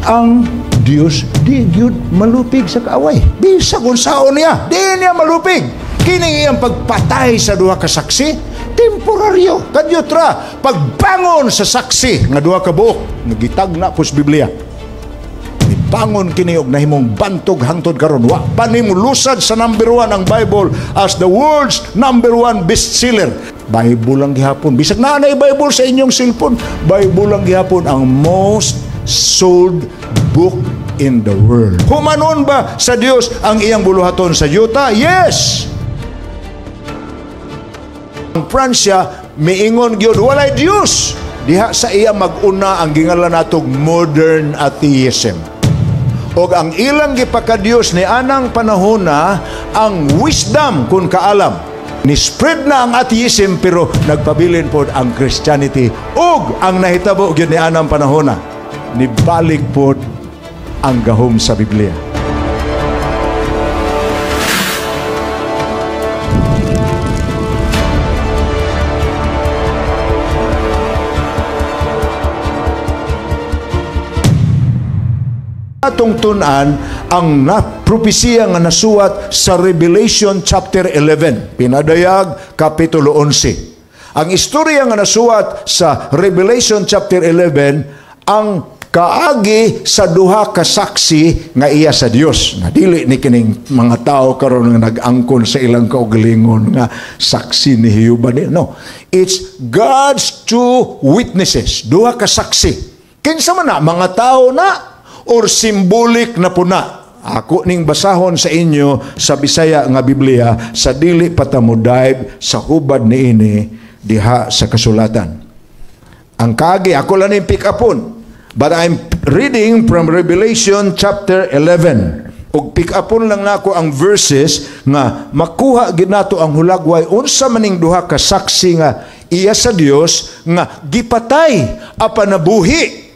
ang Dios di gyud malupig sa kaaway. Bisag unsaon niya, di niya malupig. Kini iyang pagpatay sa duha ka saksi, temporaryo. Kadyutra, pagbangon sa saksi nga duha ka buok, nagitagna ko sa Biblia. Bangon kini og nahimong bantog hangtod karon. Wa pa nimo lusad sa number 1 ang Bible as the world's number 1 bestseller. Bible lang gihapon. Bisag na nay Bible sa inyong cellphone, Bible lang gihapon ang most sold book in the world. Humanon ba sa Dios ang iyang buluhaton sa yuta? Yes. Ang Pransya miingon gyud walay Dios. Diha sa iya mag-una ang gingalan natog modern atheism. O ang ilang gipakadiyos ni anang panahon na ang wisdom kung kaalam. Ni-spread na ang atheism pero nagpabilin po ang Christianity. O ang nahitabo yun ni anang panahon na nibalik po ang gahom sa Biblia. Atong tunan ang propesiya nga nasuwat sa Revelation chapter 11, pinadayag kapitulo 11. Ang istorya nga nasuwat sa Revelation chapter 11 ang kaagi sa duha ka saksi nga iya sa Dios. Dili ni kining mga tao karon nga nag-angkon sa ilang kaugalingon nga saksi ni Jehova. No, it's God's two witnesses, duha ka saksi. Kinsa man na mga tao na or simbolik na puna. Ako ning basahon sa inyo sa Bisaya nga Biblia sa dili patamudive sa hubad niini diha sa kasulatan. Ang kagi ako lang ning pick upon. But I'm reading from Revelation chapter 11. Ug pick upon lang nako ang verses nga makuha gid nato ang hulagway unsa maning duha ka saksi nga iya sa Dios nga gipatay apan nabuhi.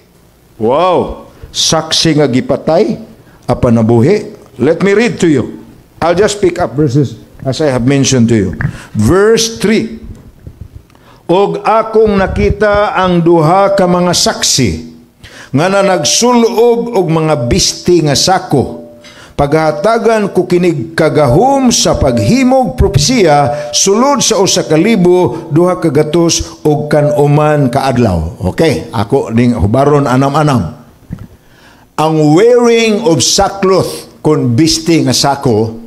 Wow! Saksi nga gipatay apan nabuhi. Let me read to you. I'll just pick up verses as I have mentioned to you. Verse 3. Og akong nakita ang duha ka mga saksi nga nagsulob og mga bisti nga sako. Paghatagan ko kinig kagahom sa paghimog propesiya sulod sa 1,000 duha ka gatos og kanuman kaadlaw. Okay, ako ning hubaron anam-anam. Ang wearing of sackcloth kung bisti nga sako,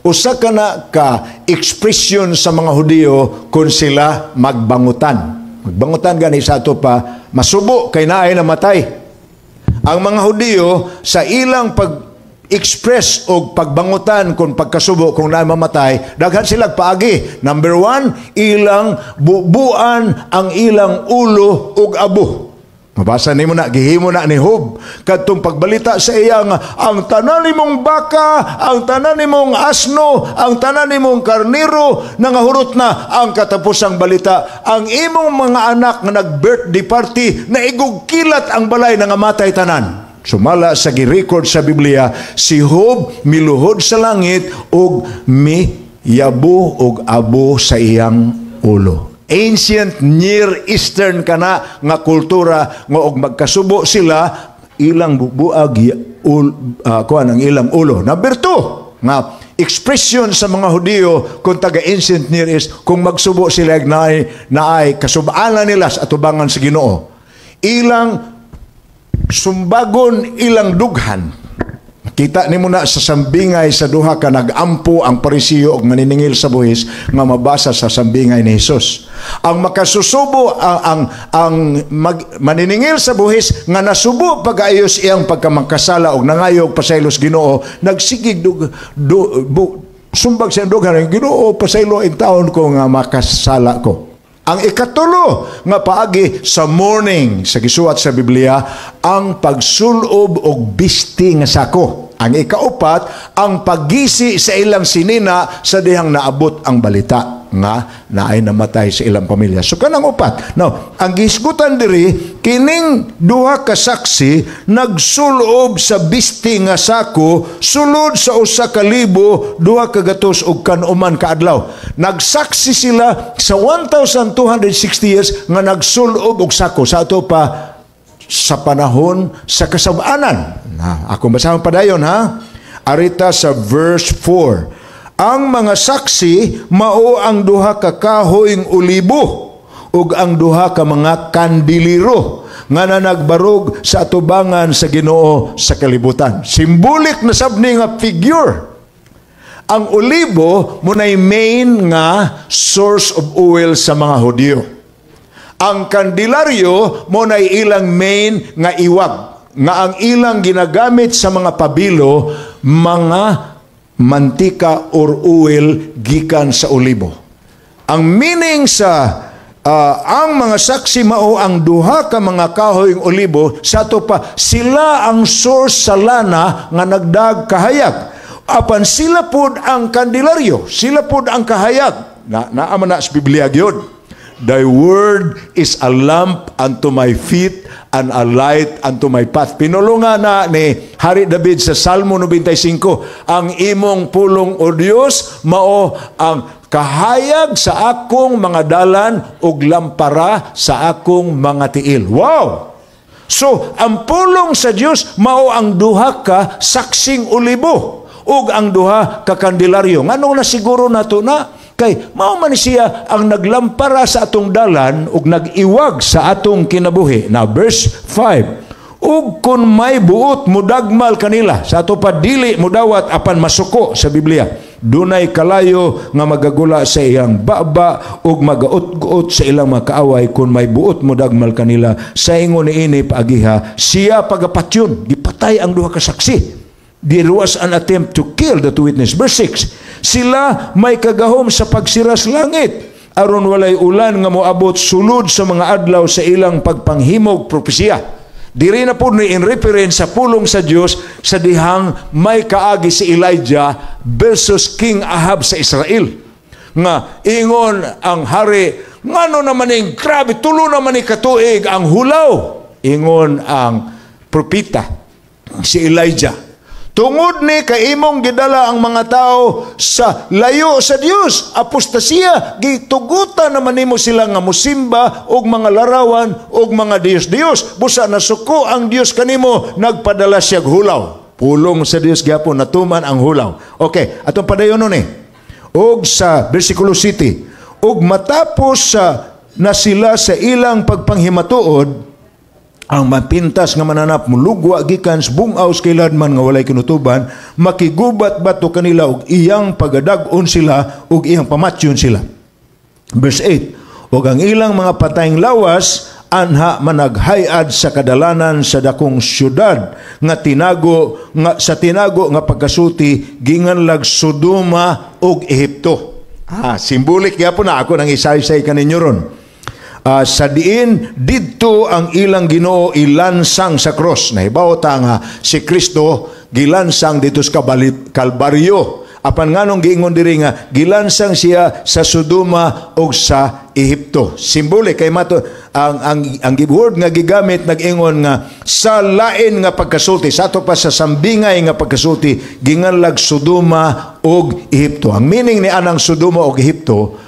usa ka na ka expression sa mga Hudiyo kung sila magbangutan. Magbangutan gani sa ato pa, masubo kay naay namatay. Ang mga Hudiyo sa ilang pag-express o pagbangutan kung pagkasubo kung naay mamatay, daghan sila paagi. Number 1, ilang bubuan ang ilang ulo ug abo. Mabasa nimo na, gihimo na ni Job kadtong pagbalita sa iya nga ang tanan nimong baka, ang tanan nimong asno, ang tanan nimong karniro nangahurot na ang katapusang balita. Ang imong mga anak nga nag-birthday party naigugkilat ang balay nangamatay tanan. Sumala sa gi-record sa Biblia, si Job miluhod sa langit ug miyabo ug abo sa iyang ulo. Ancient Near Eastern kana nga kultura nga og magkasubo sila ilang bubuag kuan ang ilang ulo. Number 2 nga expression sa mga Hudiyo kung taga Ancient Near East kung magsubo sila naay kasubaanan nila sa atubangan sa Ginoo. Ilang sumbagon ilang dughan. Kita nimo na sa sambingay sa duha ka nagampo ang Parisiyo og maniningil sa buhis nga mabasa sa sambingay ni Hesus. Ang makasusubo maniningil sa buhis nga nasubo pag-ayos iyang pagkamakasala og nangayog pasaylos Ginoo, nagsigig sumbag sa dughan Ginoo pasaylo ing taon ko nga makasala ko. Ang ikatulo nga paagi sa morning sa gisuwat sa Biblia ang pagsulob og bisti nga sako. Ang ikaupat, ang paggisi sa ilang sinina sa dihang naabot ang balita nga naay namatay sa ilang pamilya. So kanang upat. Now, ang gisgutan diri, kining duha ka saksi nagsulob sa bisti nga sako sulod sa 1,000 duha ka gatos og kanuman kaadlaw. Nagsaksi sila sa 1,260 years nga nagsulob og sako. Sa ato pa sa panahon sa kasab-anan. Ako basahon pa dayon ha. Arita sa verse 4. Ang mga saksi mao ang duha ka kahoyng olibo ug ang duha ka mga kandiliro nga nagbarog sa atubangan sa Ginoo sa kalibutan. Simbolik na sabni nga figure. Ang olibo munay main nga source of oil sa mga Hudyo. Ang kandilaryo munay ilang main nga iwag nga ang ilang ginagamit sa mga pabilo, mga mantika or oil gikan sa olibo. Ang meaning sa ang mga saksi mao ang duha ka mga kahoyng olibo, sa to pa sila ang source sa lana nga nagdag kahayag. Apan sila pod ang kandilaryo, sila pod ang kahayag. Naama na sa Biblia gyud. Thy word is a lamp unto my feet and a light unto my path. Pinulungan na ni Hari David sa Salmo 95, ang imong pulong o Dios mao ang kahayag sa akong mga dalan ug lampara sa akong mga tiil. Wow! So, ang pulong sa Dios mao ang duha ka saksing olibo ug ang duha ka kandilaryo. Nganong na siguro nato na kay mao man siya ang naglampara sa atong dalan ug nag-iwag sa atong kinabuhi. Now verse 5. Ug kun may buot mudagmal kanila, sa ato pa dili mudawat apan masuko sa Biblia. Dunay kalayo nga magagula sa iyang baba ug magaut-guot sa ilang mga kaaway kun may buot mudagmal kanila. Sa ingon niini paagiha, siya pagapatyon, gipatay ang duha ka saksi. There was an attempt to kill the two witnesses. Verse 6, sila may kagahom sa pagsiras langit, aron walay ulan nga moabot sulod sa mga adlaw sa ilang pagpanghimog propesya. Diri na po ni in reference sa pulong sa Dios sa dihang may kaagi si Elijah versus King Ahab sa Israel. Nga ingon ang hari, ngano naman ning grabe tulo naman ni katuig ang hulaw. Ingon ang propeta si Elijah, tungod ni kaimong gidala ang mga tao sa layo sa Dios, apostasya, gitugutan naman nimo sila nga musimba og mga larawan og mga Dios-Dios. Busa nasuko ang Dios kanimo, nagpadala siya hulaw. Pulong sa Dios gyapon natuman ang hulaw. Okay, atong padayon ni. Og sa bersikulo 7, og matapos na sila sa ilang pagpanghimatuod, ang mapintas nga mananap mulugwa gikan sa bungaw sa kailadman nga walay kinutuban, makigubat bato kanila og iyang pagadag-on sila og iyang pamatyon sila. Verse 8, og ang ilang mga patayng lawas anha managhayad sa kadalanan sa dakong syudad nga tinago nga pagkasuti ginganlag Sodoma og Ehipto. Simbolik gyapon na ako nang isaysay kaninyo ron. Sa diin didto ang ilang Ginoo ilansang sa cross. Nahibaw ta nga si Kristo gilansang dito sa Kalbaryo. Apan nganong giingon diri nga gilansang siya sa Sodoma o sa Ehipto. Simbolik kay mato ang word nga gigamit nag-ingon nga sa lain nga pagkasulti, sa ato pa sa sambingay nga pagkasulti ginganlag Sodoma og Ehipto. Ang meaning ni anang Sodoma og Ehipto,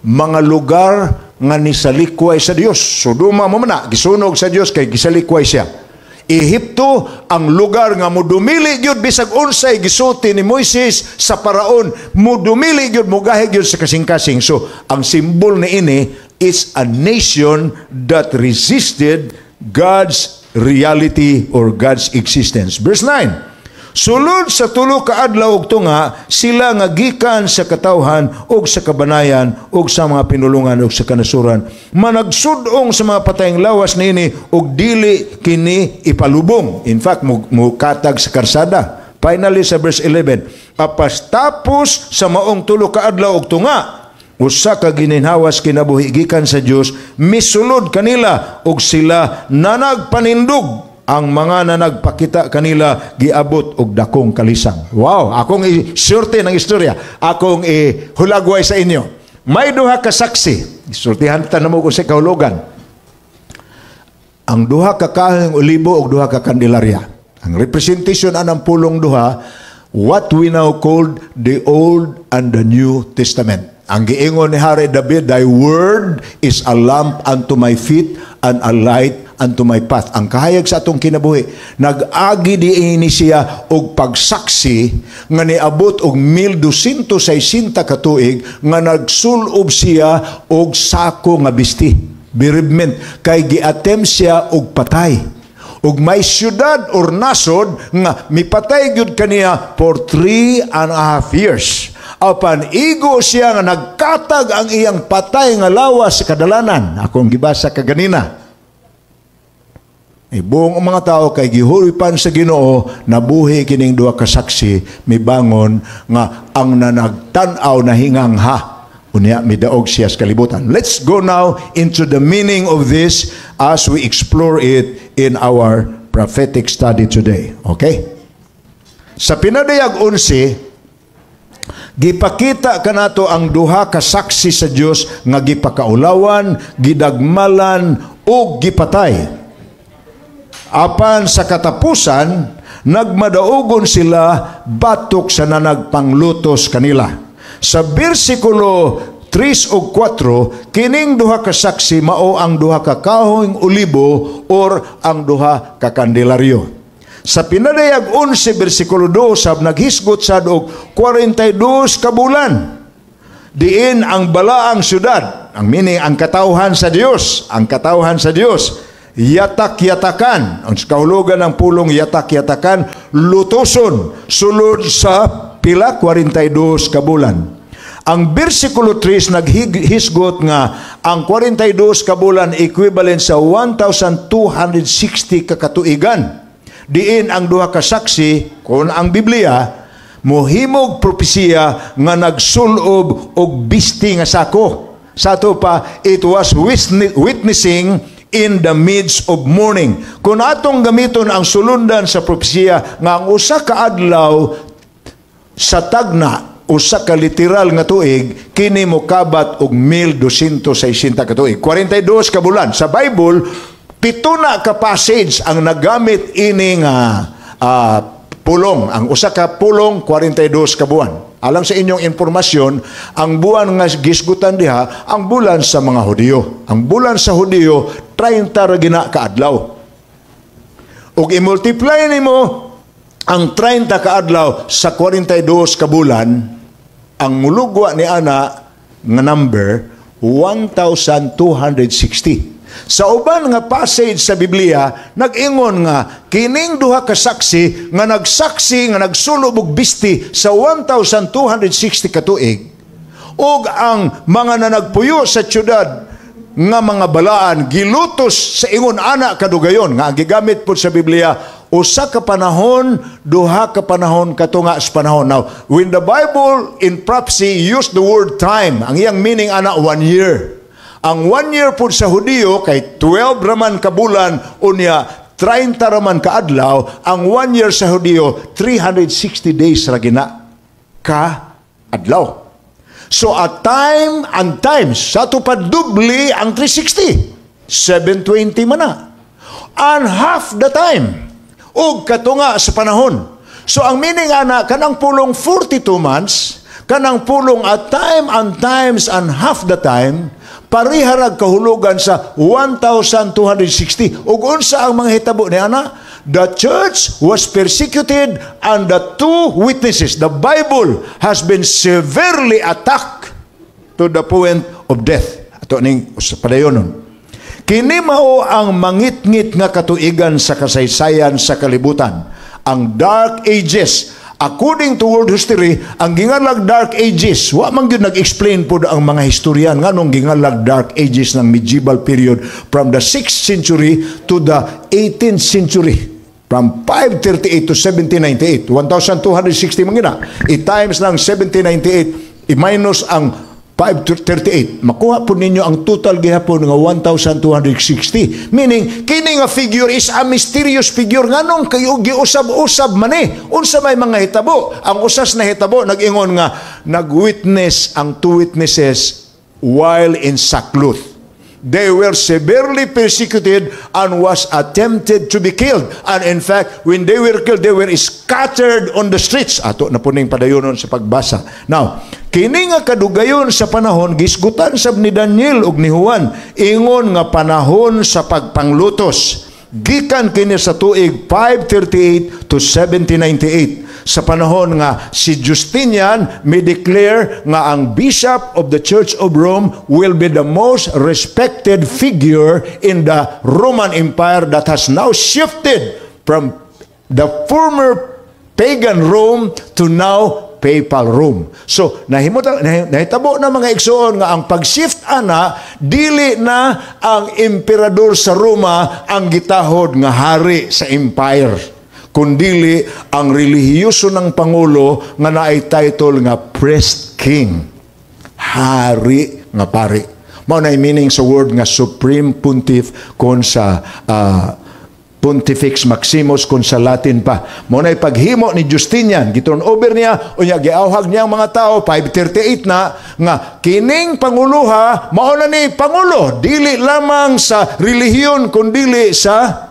mga lugar nga nisalikway sa Dios. Sodoma mo man gisunog sa Dios kay gisalikway siya. Ehipto ang lugar nga mudumili gyud bisag unsay gisulti ni Moises sa paraon, mudumili gyud mugahig gyud sa kasing-kasing. So ang simbol ni ini is a nation that resisted God's reality or God's existence. Verse 9, sulod sa tulo ka adlaw ug tunga sila nga gikan sa katawhan ug sa kabanayan ug sa mga pinulungan ug sa kanasuran, managsud-ong sa mga patayng lawas niini ug dili kini ipalubong. In fact, mukatag sa karsada. Finally sa verse 11, apas tapos sa maong tulo ka adlaw ug tunga, usa ka gininhawas kinabuhi gikan sa Dios, misulod kanila ug sila nanagpanindog. Ang mga na nagpakita kanila giabot og dakong kalisang. Wow, akong isurti ng istorya. Akong hulagway sa inyo. May duha ka saksi. Isurtihan ta namo ko sa kahulugan. Ang duha ka kahoyng olibo og duha ka kandilarya. Ang representation anang pulong duha, what we now called the Old and the New Testament. Ang giingon ni Hari David, thy word is a lamp unto my feet and a light unto my path. Ang kahayag sa atong kinabuhi, nag-agi diini siya og pagsaksi nga niabot og 1260 ka tuig nga nagsulob siya og sako nga bisti. Bereavement kay giatem siya og patay. Ug may syudad or nasod nga mipatay gyud kaniya for 3.5 years. Apan igo siya nga nagkatag ang iyang patay nga lawas sa kadalanan. Akong gibasa kaganina. Buong mga tao kay gihuripan sa Ginoo, nabuhi kining duha ka saksi, mibangon nga ang nanagtan-aw na hingangha. Unya midaog siya sa kalibutan. Let's go now into the meaning of this as we explore it in our prophetic study today. Okay? Sa pinadayag 11, gipakita kanato ang duha ka saksi sa Dios nga gipakaulawan, gidagmalan ug gipatay. Apan sa katapusan, nagmadaugon sila batok sa nanagpanglutos kanila. Sa bersikulo 3 ug 4, kining duha ka saksi mao ang duha ka kahoyng olibo or ang duha ka kandelaryo. Sa pinadayag 11 bersikulo 2 sab naghisgot sad og 42 ka bulan. Diin ang balaang syudad, ang meaning ang katawhan sa Dios, yatak-yatakan, ang kahulugan ng pulong yatak-yatakan, lutoson, sulod sa pila 42 ka bulan. Ang bersikulo 3 naghisgot nga ang 42 ka bulan equivalent sa 1,260 ka katuigan. Diin ang duha ka saksi kung ang Biblia mohimog propesiya nga nagsulob og bisti nga sako. Sato pa, it was witnessing in the midst of mourning. Kung atong gamiton ang sulundan sa propesiya nga ang usa ka adlaw sa tagna, usa ka literal nga tuig, kini mokabat og 1260 ka tuig. 42 ka bulan. Sa Bible, 7 na ka passage ang nagamit ini nga pulong. Ang usa ka pulong 42 ka buwan. Alang sa inyong informasyon, ang buwan nga gisgutan diha ang bulan sa mga Hudiyo. Ang bulan sa Hudiyo 30 ra gina ka adlaw. Ug i-multiply nimo ang 30 ka adlaw sa 42 ka bulan, ang mulugwa ni ana nga number 1,260. Sa uban nga passage sa Biblia, nag-ingon nga kining duha ka saksi nga nagsulob og bisti sa 1,260 ka tuig, ug ang mga nanagpuyo sa syudad nga mga balaan gilutos sa ingon ana kadugayon nga gigamit pud sa Biblia usa ka panahon, duha ka panahon, katunga sa panahon. Now, when the Bible in prophecy use the word time, ang iyang meaning ana 1 year. Ang 1 year po sa Hudiyo kay 12 raman ka bulan unya 30 raman ka adlaw. Ang 1 year sa Hudiyo 360 days ra gina ka adlaw. So at time and times sa tupad dubli ang 360, 720 man na, and half the time ug katunga sa panahon. So ang meaning ana kanang pulong 42 months, kanang pulong at time and times and half the time, pariharag kahulugan sa 1,260. Ug unsa ang mga hitabo ni ana? The church was persecuted and the two witnesses, the Bible has been severely attacked to the point of death. Ato ning padayonon. Kini mao ang mangitngit nga katuigan sa kasaysayan sa kalibutan, ang Dark Ages. According to world history, ang gingalag Dark Ages, wa man gyud nag-explain po ang mga historian nganong gingalag Dark Ages ng medieval period from the 6th century to the 18th century. From 538 to 1798, 1,260 mangina. I-times ng 1798, i-minus ang 538. Makuha po ninyo ang total gihapon nga 1,260. Meaning, kini nga figure is a mysterious figure. Nganong kayo giusab-usab man eh. Unsa may mga hitabo. Ang usas na hitabo, nag-ingon nga, nag-witness ang two witnesses while in sackcloth. They were severely persecuted and was attempted to be killed. And in fact, when they were killed, they were scattered on the streets. Ato na po ning padayonon sa pagbasa. Now, kini nga kadugayon sa panahon, gisgutan sab ni Daniel ug ni Juan, ingon nga panahon sa pagpanglutos. Gikan kini sa tuig 538 to 1798. Sa panahon nga si Justinian may declare nga ang Bishop of the Church of Rome will be the most respected figure in the Roman Empire that has now shifted from the former pagan Rome to now papal Rome. So, nahitabo na mga igsoon nga ang pag-shift ana, dili na ang emperador sa Roma ang gitahod nga hari sa empire, kundili ang relihiyoso ng Pangulo nga naay title nga priest king, hari nga pari. Mao na meaning sa word nga supreme pontiff kon sa Pontifex Maximus kung sa Latin pa. Muna paghimo ni Justinian, giturn over niya, unya giawhag niya ang mga tao, 538 na, nga kining panguluha, mauna ni Pangulo, dili lamang sa relihiyon, kundi sa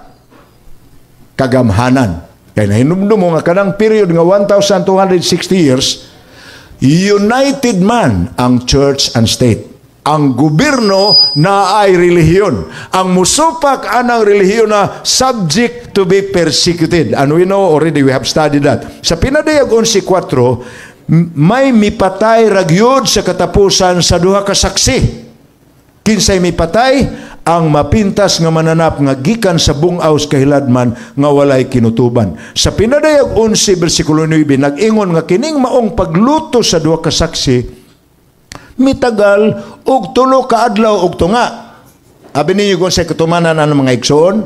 kagamhanan. Kaya nahinumdum mo nga kanang period nga 1,260 years, united man ang church and state. Ang gobyerno na ay relihiyon. Ang musupak anang relihiyon na subject to be persecuted. And we know already, we have studied that. Sa pinadayag 11:4, may mipatay ragyod sa katapusan sa duha ka saksi. Kinsay mipatay? Ang mapintas nga mananap nga gikan sa bungaw sa kahiladman nga walay kinutuban. Sa pinadayag 11 versikulo 9, nag-ingon nga kining maong pagluto sa duha ka saksi mitagal og tulo ka adlaw og tunga. Abi ninyo kung sa katumanan ang mga igsoon,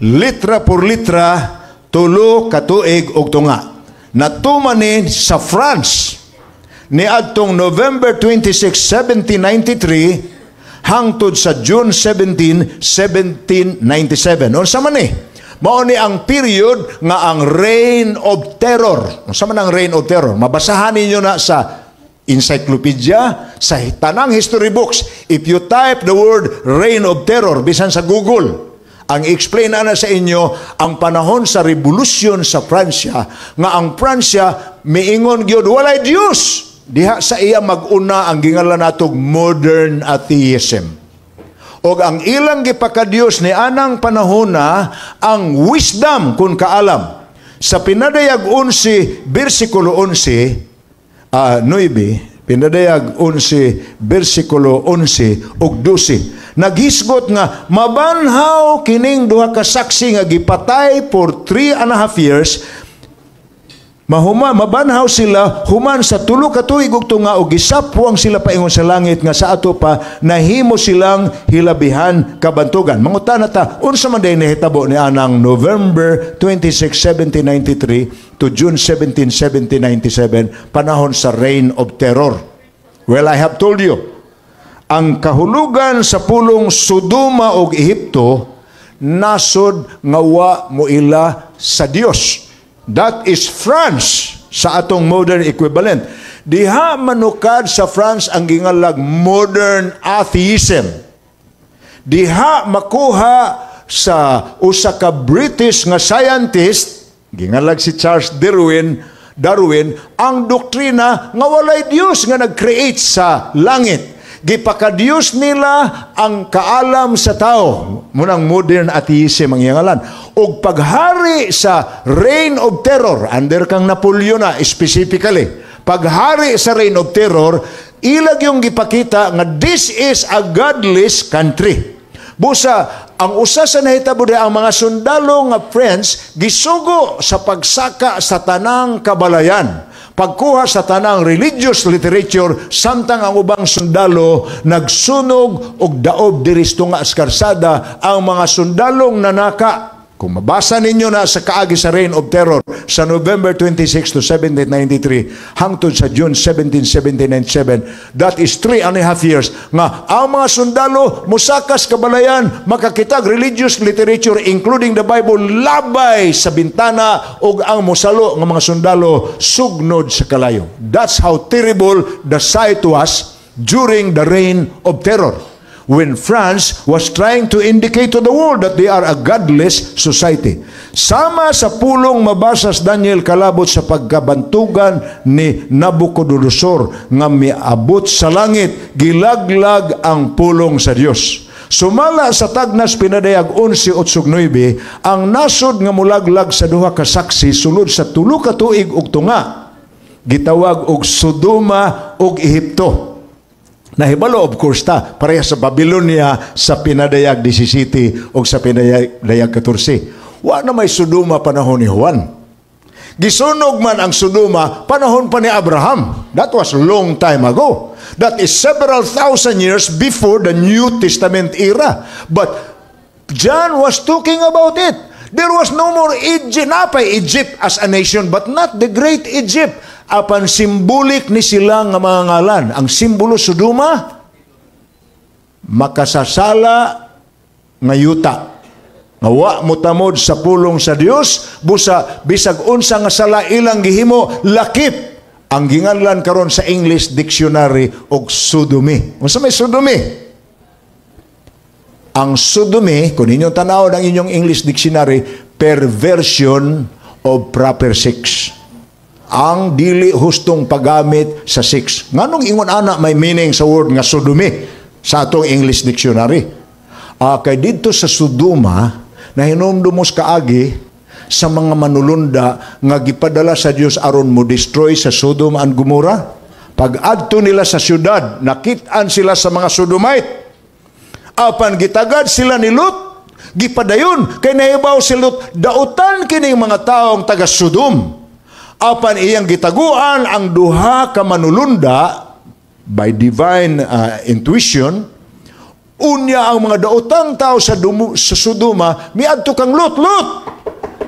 litra por litra, tulo ka tuig og tunga. Natumanin sa France ni adtong November 26, 1793 hangtod sa June 17, 1797. Unsa man ni? Mao ni ang period nga ang Reign of Terror. Unsa man ang Reign of Terror? Mabasahan ninyo na sa encyclopedia, sa tanang history books. If you type the word Reign of Terror, bisan sa Google, ang explain na sa inyo, ang panahon sa revolusyon sa Pransya, nga ang Pransya, miingon gyud walay Dios. Diha sa iya mag-una ang gingalan natog modern atheism. O ang ilang gipakadiyos ni anang panahon na ang wisdom kun kaalam. Sa pinadayag 11, versikulo 11, 9, pinadayag 11, versikulo 11 ug 12. Naghisgot nga, mabanhaw kining duha ka saksi nga gipatay for 3.5 years, mabanhaw sila human sa tulo ka tuig ug tunga ug gisapwang sila paingon sa langit nga sa ato pa nahimo silang hilabihan kabantugan. Mangutana ta, unsa man day nahitabo ni anang November 26, 1793 to June 17, 1797, panahon sa Reign of Terror. Well, I have told you, ang kahulugan sa pulong Sodoma ug Ehipto nasod nga wa moila sa Dios. That is France sa atong modern equivalent. Diha manukad sa France ang gingalag modern atheism. Diha makuha sa usa ka British nga scientist, gingalag si Charles Darwin, ang doktrina nga walay Dios nga nag-create sa langit. Gipakadiyos nila ang kaalam sa tao. Munang modern atheism ang iyangalan. O paghari sa Reign of Terror, under kang Napoleon na specifically, paghari sa Reign of Terror, ilag yung gipakita nga this is a godless country. Busa, ang usa sa nahitabo ang mga sundalo nga French gisugo sa pagsaka sa tanang kabalayan, pagkuha sa tanang religious literature, samtang ang ubang sundalo nagsunog og daob diri nga karsada. Ang mga sundalong nanaka, kung mabasa ninyo na sa kaagi sa Reign of Terror sa November 26 to 1793 hangtod sa June 17, 1797, that is 3.5 years nga ang mga sundalo musakas kabalayan, makakitag religious literature including the Bible labay sa bintana, ug ang musalo nga mga sundalo sugnod sa kalayo. That's how terrible the sight was during the Reign of Terror. when France was trying to indicate to the world that they are a godless society. Sama sa pulong mabasas Daniel kalabot sa pagkabantugan ni Nabucodonosor nga miabot sa langit, gilaglag ang pulong sa Dios. Sumala sa tagnas pinadayag 11:8-9, ang nasod nga mulaglag sa duha ka saksi sulod sa 3 ka tuig ug tunga, gitawag og Sodoma ug Ehipto. Nahibalo of course pareha sa Babylonia sa pinadayag 17 o sa pinadayag 14. Wa na may Sodoma panahon ni Juan. Gisunog man ang Sodoma panahon pa ni Abraham. That was long time ago. That is several thousand years before the New Testament era. But John was talking about it. There was no more Egypt, napay Egypt as a nation, but not the great Egypt. Apan simbolik ni sila nga mga ngalan. Ang simbolo Sodoma, makasasala nga yuta. Nga wa mutamod sa pulong sa Dios, busa bisag unsa nga sala ilang gihimo lakip. Ang ginganlan karon sa English dictionary og sodomy. Unsa may sodomy? Ang sodomy, kung inyong tanaw ng inyong English dictionary, perversion of proper sex. Ang dili hustong paggamit sa sex. Nganong ingon ana may meaning sa word nga sodomy sa atong English dictionary? Kay dito sa Sodoma, nahinumdumos kaagi sa mga manulunda nga gipadala sa Dios aron mo destroy sa Sodom and Gomorrah. Pag adto nila sa syudad, nakit-an sila sa mga Sodomite. Apan gitagad sila ni Lot, gipadayon kay nahibaw si Lot, dautan kini mga taong taga Sodom. Apan iyang gitaguan ang duha ka manulunda by divine intuition. Unya ang mga daotang tao sa Sodoma, miadto kang Lot,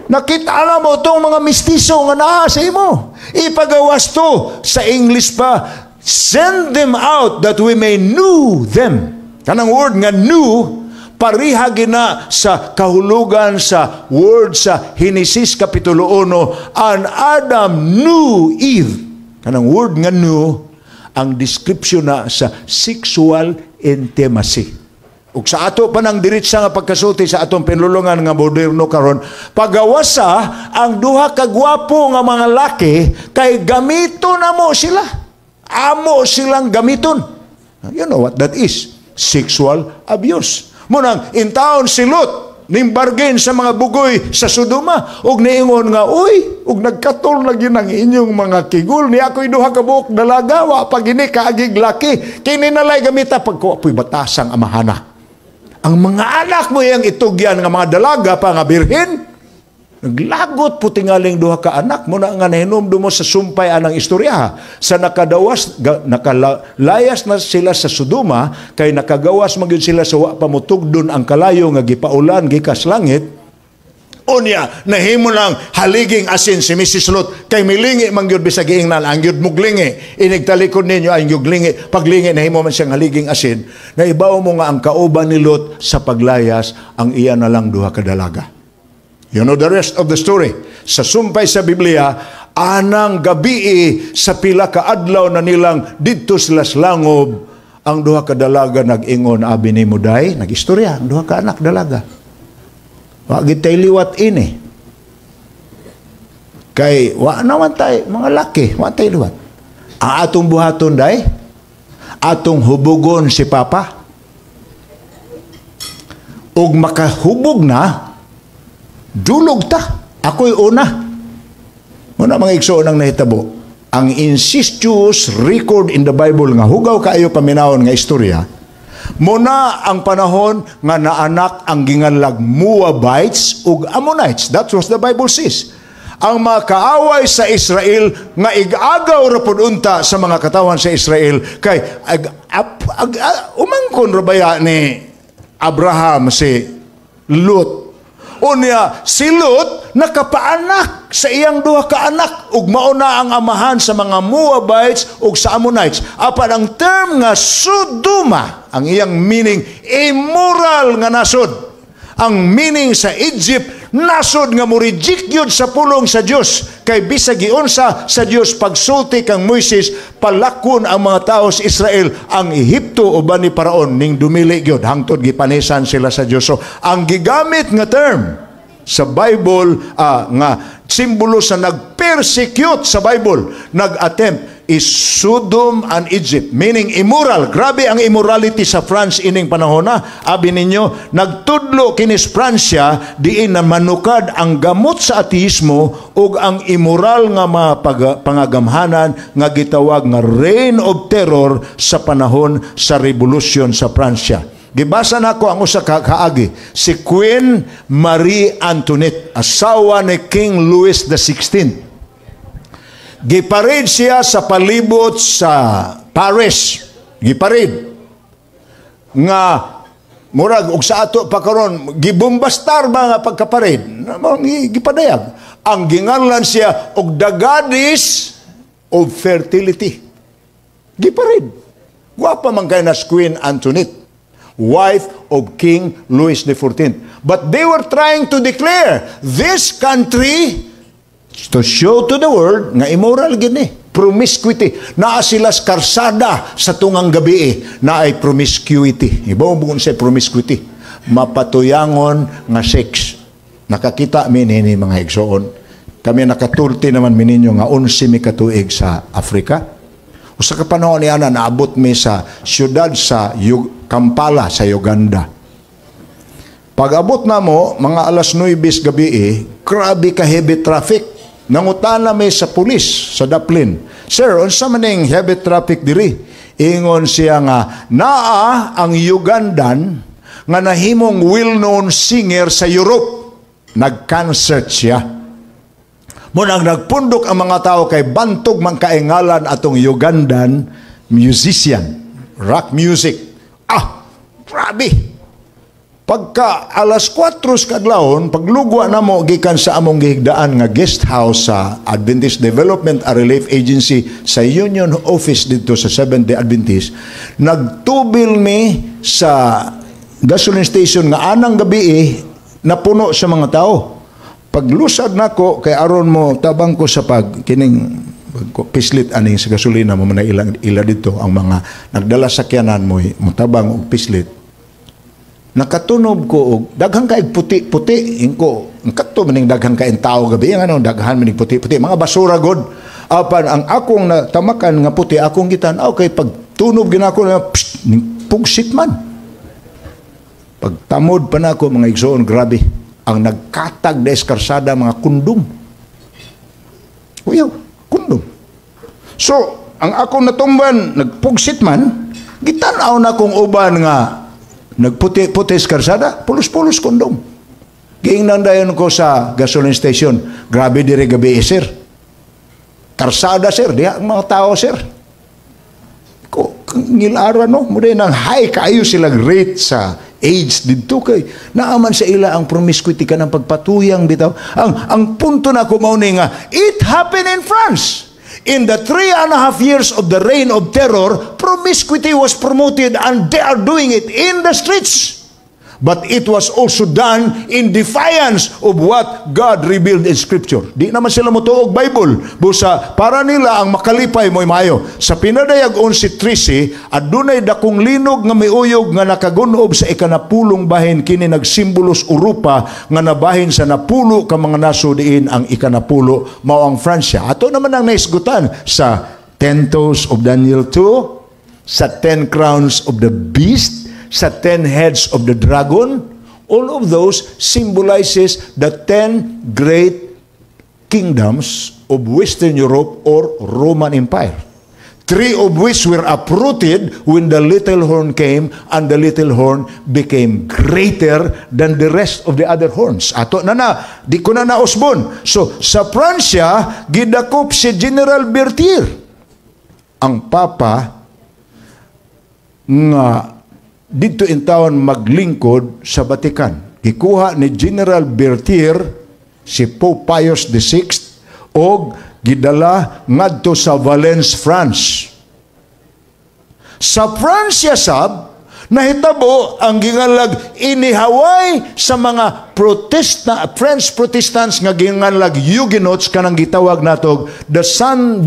nakita na mo itong mga mistiso nga naa sa imo. Ipagawas to sa English pa, send them out that we may know them. Kanang word nga know, pariha gina sa kahulugan sa word sa Genesis Kapitulo 1, and Adam knew Eve. Kanang word nga knew, ang description na sa sexual intimacy. Ug sa ato pa nang diretsa nga pagkasulti sa atong pinulungan nga moderno karon, pagawasa ang duha ka gwapo nga mga laki kay gamito na mo sila. Amo silang gamiton. You know what that is? Sexual abuse. Munang intaon si Lot ning bargain sa mga bugoy sa Sodoma ug niingon nga, uy, ug nagkatol lagi ng inyong mga kigul ni ako'y duha ka buok dalaga wa pagini kaagig laki kini nalay gamita pagkuapoy batasang amahana. Ang mga anak mo yang itugyan nga mga dalaga pa nga birhen, naglagot po tingaling duha ka anak mo na nga nahinumdum mo sa sumpay anang istorya. Sa nakalayas na sila sa Sodoma, kay nakagawas magyud sila sa wa pamutugdon ang kalayo nga gipaulan gikas langit. Unya, nahimo lang haliging asin si Mrs. Lot, kay milingi mangyud bisag giingnan, ang yud muglingi, inigtalikod ninyo ang yuglingi, paglingi nahimo man siyang haliging asin, na ibaw mo nga ang kauban ni Lot sa paglayas, ang iya na lang duha ka dalaga. You know the rest of the story. Sa sumpay sa Biblia, anang gabi sa pila ka adlaw na nilang didto sila langob, ang duha ka dalaga nag-ingon, abi ni Muday, nag-istorya, ang duha ka anak dalaga. Wagit tayo liwat ini. Kay, wa naman tayo, mga laki, wa tayo liwat. Ang atong buhaton day, atong hubugon si Papa. Ug makahubog na, dulog ta. Ako'y una. Muna mga igsoon ang nahitabo. Ang incestuous record in the Bible nga hugaw kaayo paminawon nga istorya, muna ang panahon nga naanak ang ginganlag Moabites ug Ammonites. That was the Bible says. Ang mga kaaway sa Israel nga igagaw ra pud unta sa mga katawan sa Israel kay umangkon ra baya ni Abraham si Lot. Unya si Lot nakapaanak sa iyang duha ka anak ug mao na ang amahan sa mga Moabites ug sa Ammonites. Apan ang term nga Sodoma, ang iyang meaning immoral nga nasod. Ang meaning sa Egypt nasod nga mo reject yun sa pulong sa Dios, kay bisag giunsa sa Dios pagsulti kang Moises, palakon ang mga tao sa Israel ang Ehipto uban ni Paraon ning dumili gyud hangtod gipanisan sila sa Dios. So ang gigamit nga term sa Bible nga simbolo sa nag-persecute sa Bible, nag-attempt, is Sodom and Egypt, meaning immoral. Grabe ang immorality sa France ining panahon na. Abi ninyo, nagtudlo kinis Pransya diin na manukad ang gamot sa ateismo ug ang immoral nga mga pangagamhanan nga gitawag nga reign of terror sa panahon sa revolusyon sa Pransya. Gibasa na ko ang usa ka kaagi, si Queen Marie Antoinette, asawa ni King Louis XVI. Giparade siya sa palibot sa Paris. Giparade. Nga, murag, ug sa ato pa karon gibombastar mga pagkaparade. Gipadayag. Ang ginganlan siya, og the goddess of fertility. Giparade. Guwapa man kay nas Queen Antoinette, wife of King Louis XIV. But they were trying to declare this country to show to the world nga immoral gini, promiscuity. Naa sila sa karsada sa tungang gabi na ay promiscuity. Ibaw bugon sa promiscuity, mapatuyangon nga sex. Nakakita minini mga igsoon. Kami nakatulti naman mininyo nga 11 mi katuig sa Africa. Usa ka panahon niya na naabot mi sa siyudad sa Kampala sa Uganda. Pag-abot na mo, mga alas 9 gabi grabe ka heavy traffic. Nangutana may sa pulis sa Dublin, "Sir, unsa man ning heavy traffic diri?" Ingon siya nga, naa ang Ugandan nga nahimong well-known singer sa Europe. Nag-concert siya. Munang nagpundok ang mga tao kay bantog man kaingalan atong Ugandan musician, rock music. Grabe! Pagka alas 4 kadlawon, paglugwa na mo gikan sa among gihigdaan nga guest house sa Adventist Development and Relief Agency sa Union Office dito sa Seventh-day Adventist, nagtubil mi sa gasoline station nga anang gabi napuno sa mga tao. Paglusad nako kay aron mo tabang ko sa kining pislit aning sa gasolina mo na ila dito ang mga nagdala sakyanan mo tabang og pislit. Nakatunob ko og daghang kaig puti-puti ingko ang kato maning daghang kain tao gabi ang daghan maning puti-puti mga basura god apan ang akong natamakan nga puti akong gitan-aw kay pagtunob ginako na ning pugsit man pagtamod pa nako mga igsoon grabe ang nagkatag des karsada mga kundom uyaw kundom so ang akong natumban nagpugsit man gitan-aw na kong uban nga nagputi-puti sa karsada, pulos-pulos kondom. Giingnan dayon ko sa gasoline station. Grabe dire gabi sir. Karsada sir, diha ang mga tao sir. Ngilara no, muna nang high kayo silang rate sa AIDS dito kay naaman sa ila ang promiscuity ka ng pagpatuyang bitaw. Ang punto na ko mao ni nga, it happened in France. In the 3.5 years of the reign of terror, promiscuity was promoted and they are doing it in the streets. But it was also done in defiance of what God revealed in Scripture. Di naman sila motuog Bible. Busa, para nila ang makalipay mo'y mayo. Sa pinadayag 11:13, adunay dakong linog nga miuyog nga nakagunob sa ikanapulong bahin kini nagsimbolos Europa nga nabahin sa napulo ka mga naso diin ang ikanapulo mao ang Fransya. Ato naman ang naisgutan sa 10 toes of Daniel 2, sa 10 crowns of the beast, sa 10 heads of the dragon. All of those symbolizes the 10 great kingdoms of Western Europe or Roman Empire. 3 of which were uprooted when the little horn came, and the little horn became greater than the rest of the other horns. Ato na, di ko na nausbon. So, sa Pransya, gidakop si General Berthier. Ang Papa nga dito in taon maglingkod sa Vatican. Gikuha ni General Berthier si Pope Pius VI o gidala ngadto sa Valence, France. Sa Pransya sab, Nahitabo ang gingalag inihaway sa mga French Protestants nga gingalag Huguenots kanang gitawag natog the Saint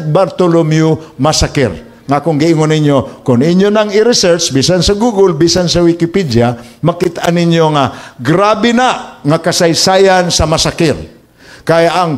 Bartholomew Massacre. Nga kung giingon ninyo, kung inyo nang i-research, bisan sa Google, bisan sa Wikipedia, makita ninyo nga grabe na nga kasaysayan sa massacre. Kaya ang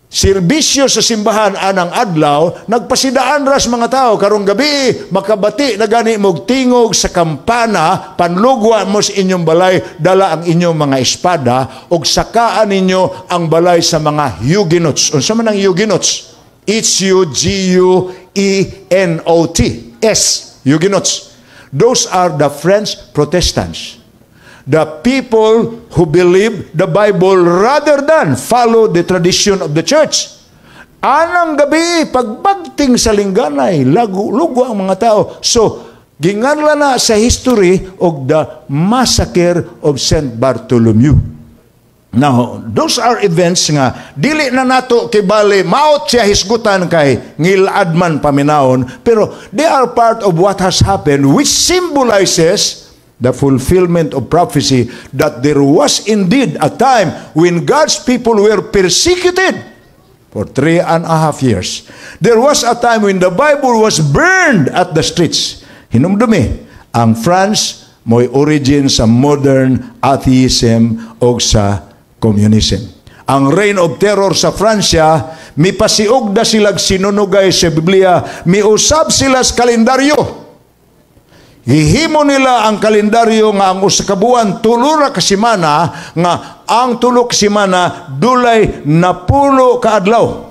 serbisyo sa simbahan anang adlaw, nagpasidaan ras mga tao. Karong gabi, makabati na gani mog tingog sa kampana, panlugwa mo sa inyong balay, dala ang inyong mga espada, og sakaan ninyo ang balay sa mga Huguenots. Unsa man ang Huguenots? H-U-G-U-E-N-O-T. S. Huguenots. Those are the French Protestants. The people who believe the Bible rather than follow the tradition of the church. Anang gabi, pagbagting sa lingganay, lugo ang mga tao. So, ginganla na sa history of the massacre of Saint Bartholomew. Now, those are events nga, dili na nato kibali, maot siya hisgutan kay ngilad man paminaon, pero they are part of what has happened, which symbolizes the fulfillment of prophecy that there was indeed a time when God's people were persecuted for 3.5 years. There was a time when the Bible was burned at the streets. Hinumdumi, ang France mo'y origin sa modern atheism o sa communism. Ang reign of terror sa Fransya, mipasiog na silag sinunugay sa Biblia, miusab sila sa kalendaryo. Hihimo nila ang kalendaryo nga ang usa ka buwan tulo ra ka semana, nga ang tulo ka semana dulay napulo ka adlaw.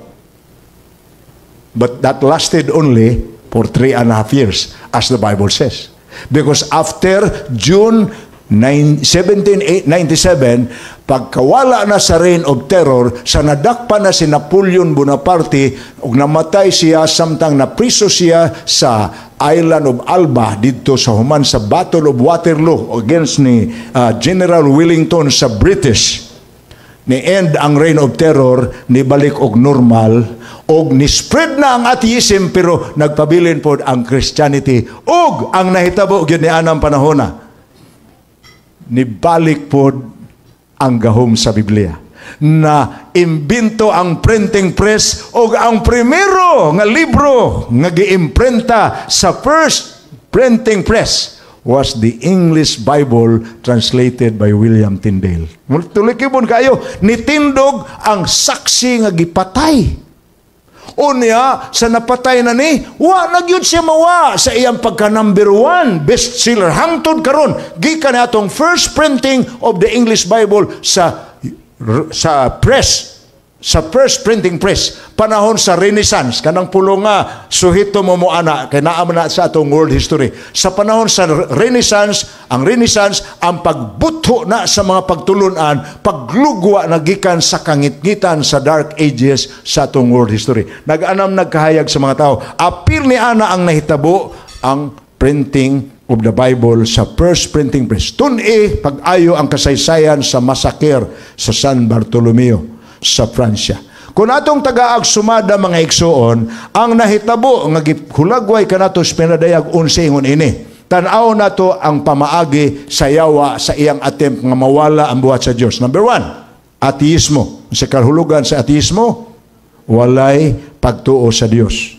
But that lasted only for 3.5 years, as the Bible says. Because after June 1797, pagkawala na sa reign of terror, sa nadakpa na si Napoleon Bonaparte, ug namatay siya samtang napriso siya sa island of Alba dito sa human sa Battle of Waterloo against ni General Wellington sa British. Ni end ang reign of terror, nibalik og normal, og ni-spread na ang atheism, pero nagpabilin po ang Christianity, og ang nahitabo gyud ni anang panahona, nibalik po ang gahom sa Biblia. Na imbento ang printing press o ang primero nga libro nga giimprenta sa first printing press was the English Bible translated by William Tyndale. Tulikibon kayo, nitindog ang saksi nga gipatay. Unya, sa napatay na ni, wa nagyud siya mawa sa iyang pagka number 1 bestseller. Hangtod karon, gikan atong first printing of the English Bible sa press, sa first printing press, panahon sa Renaissance, kanang pulo nga suhito mo ana, kay naam na sa atong world history. Sa panahon sa Renaissance, ang pagbutho na sa mga pagtulunan, paglugwa na gikan sa kangitngitan sa dark ages sa atong world history. Nag-anam nagkahayag sa mga tao, apil ni ana ang nahitabo ang printing of the Bible sa first printing press. Tun-i pag-ayo ang kasaysayan sa massacre sa San Bartolomeo sa Fransya. Kung atong tagaag sumada mga igsoon, ang nahitabo nga hulagway kanato pinadayag 11 ingon ini. Tan-aw nato ang pamaagi sa yawa sa iyang attempt nga mawala ang buhat sa Dios. Number 1, ateismo. Sa kahulugan sa ateismo, walay pagtuo sa Dios.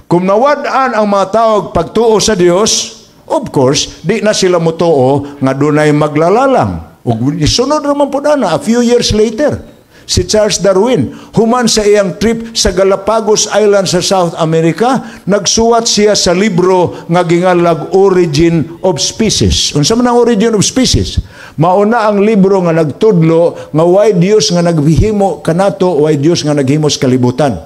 Kung nawad-an ang mga tao pagtuo sa Dios, of course, di na sila mutuo nga dunay maglalalang. Ug isunod naman po na a few years later, si Charles Darwin, human sa iyang trip sa Galapagos Island sa South America, nagsuwat siya sa libro nga gingalag Origin of Species. Unsa man ang Origin of Species? Mauna ang libro nga nagtudlo nga why Dios nga naghimo kanato, why Dios nga naghimo sa kalibutan.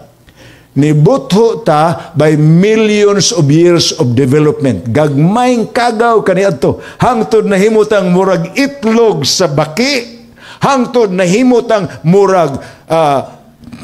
Nibutho ta by millions of years of development. Gagmayng kagaw kaniadto. Hangtod na himutang murag itlog sa baki. Hangtod na himutang murag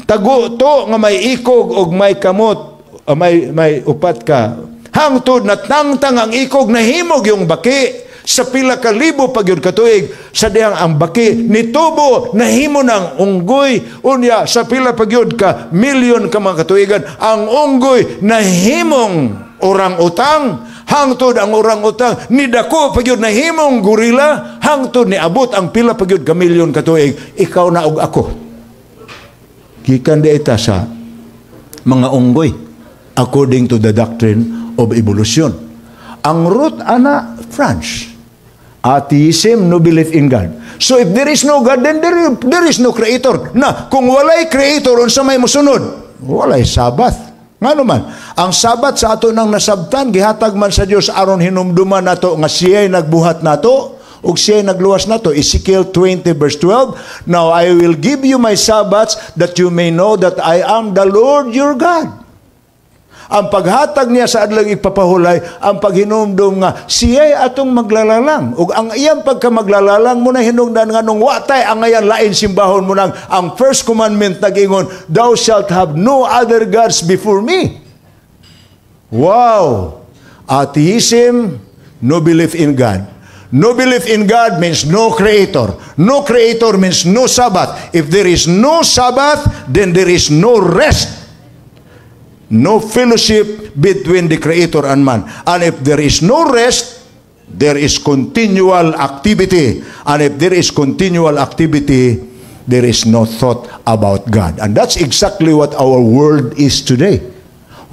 tago to nga may ikog og may kamot, may upat ka. Hangtod na tangtang ang ikog na himog yung baki. Sa pila ka libo pagyud katuig, sa dihang ang baki nitubo nahimo ng unggoy. Unya sa pila pagyud ka milyon ka mga katuigan, ang unggoy nahimong orang-utang. hangtod ang orang-utang nidako pagyud na himong gorila, hangtod ni abot ang pila pagyud ka milyon ka tuig, ikaw na og ako. Gikan di ita sa mga unggoy according to the doctrine of evolution. Ang root ana French. Atheism, no belief in God. So if there is no God, then there is no creator. Na kung walay creator unsa may mosunod? Walay Sabbath. Nga naman, ang Sabat sa ato nang nasabtan, gihatag man sa Diyos aron hinumduman nato nga siya'y nagbuhat nato, ug siya'y nagluwas nato. Ezekiel 20 verse 12, Now I will give you my Sabbats that you may know that I am the Lord your God. Ang paghatag niya sa adlang ipapahulay, ang paghinumdum nga siya'y atong maglalalang. Ug ang iyang pagkamaglalang mo na hinungdan nga nung watay ang ayan lain simbahon mo nang ang first commandment nag-ingon, Thou shalt have no other gods before me. Wow! Atheism, no belief in God. No belief in God means no creator. No creator means no Sabbath. If there is no Sabbath, then there is no rest. No fellowship between the Creator and man. And if there is no rest, there is continual activity. And if there is continual activity, there is no thought about God. And that's exactly what our world is today.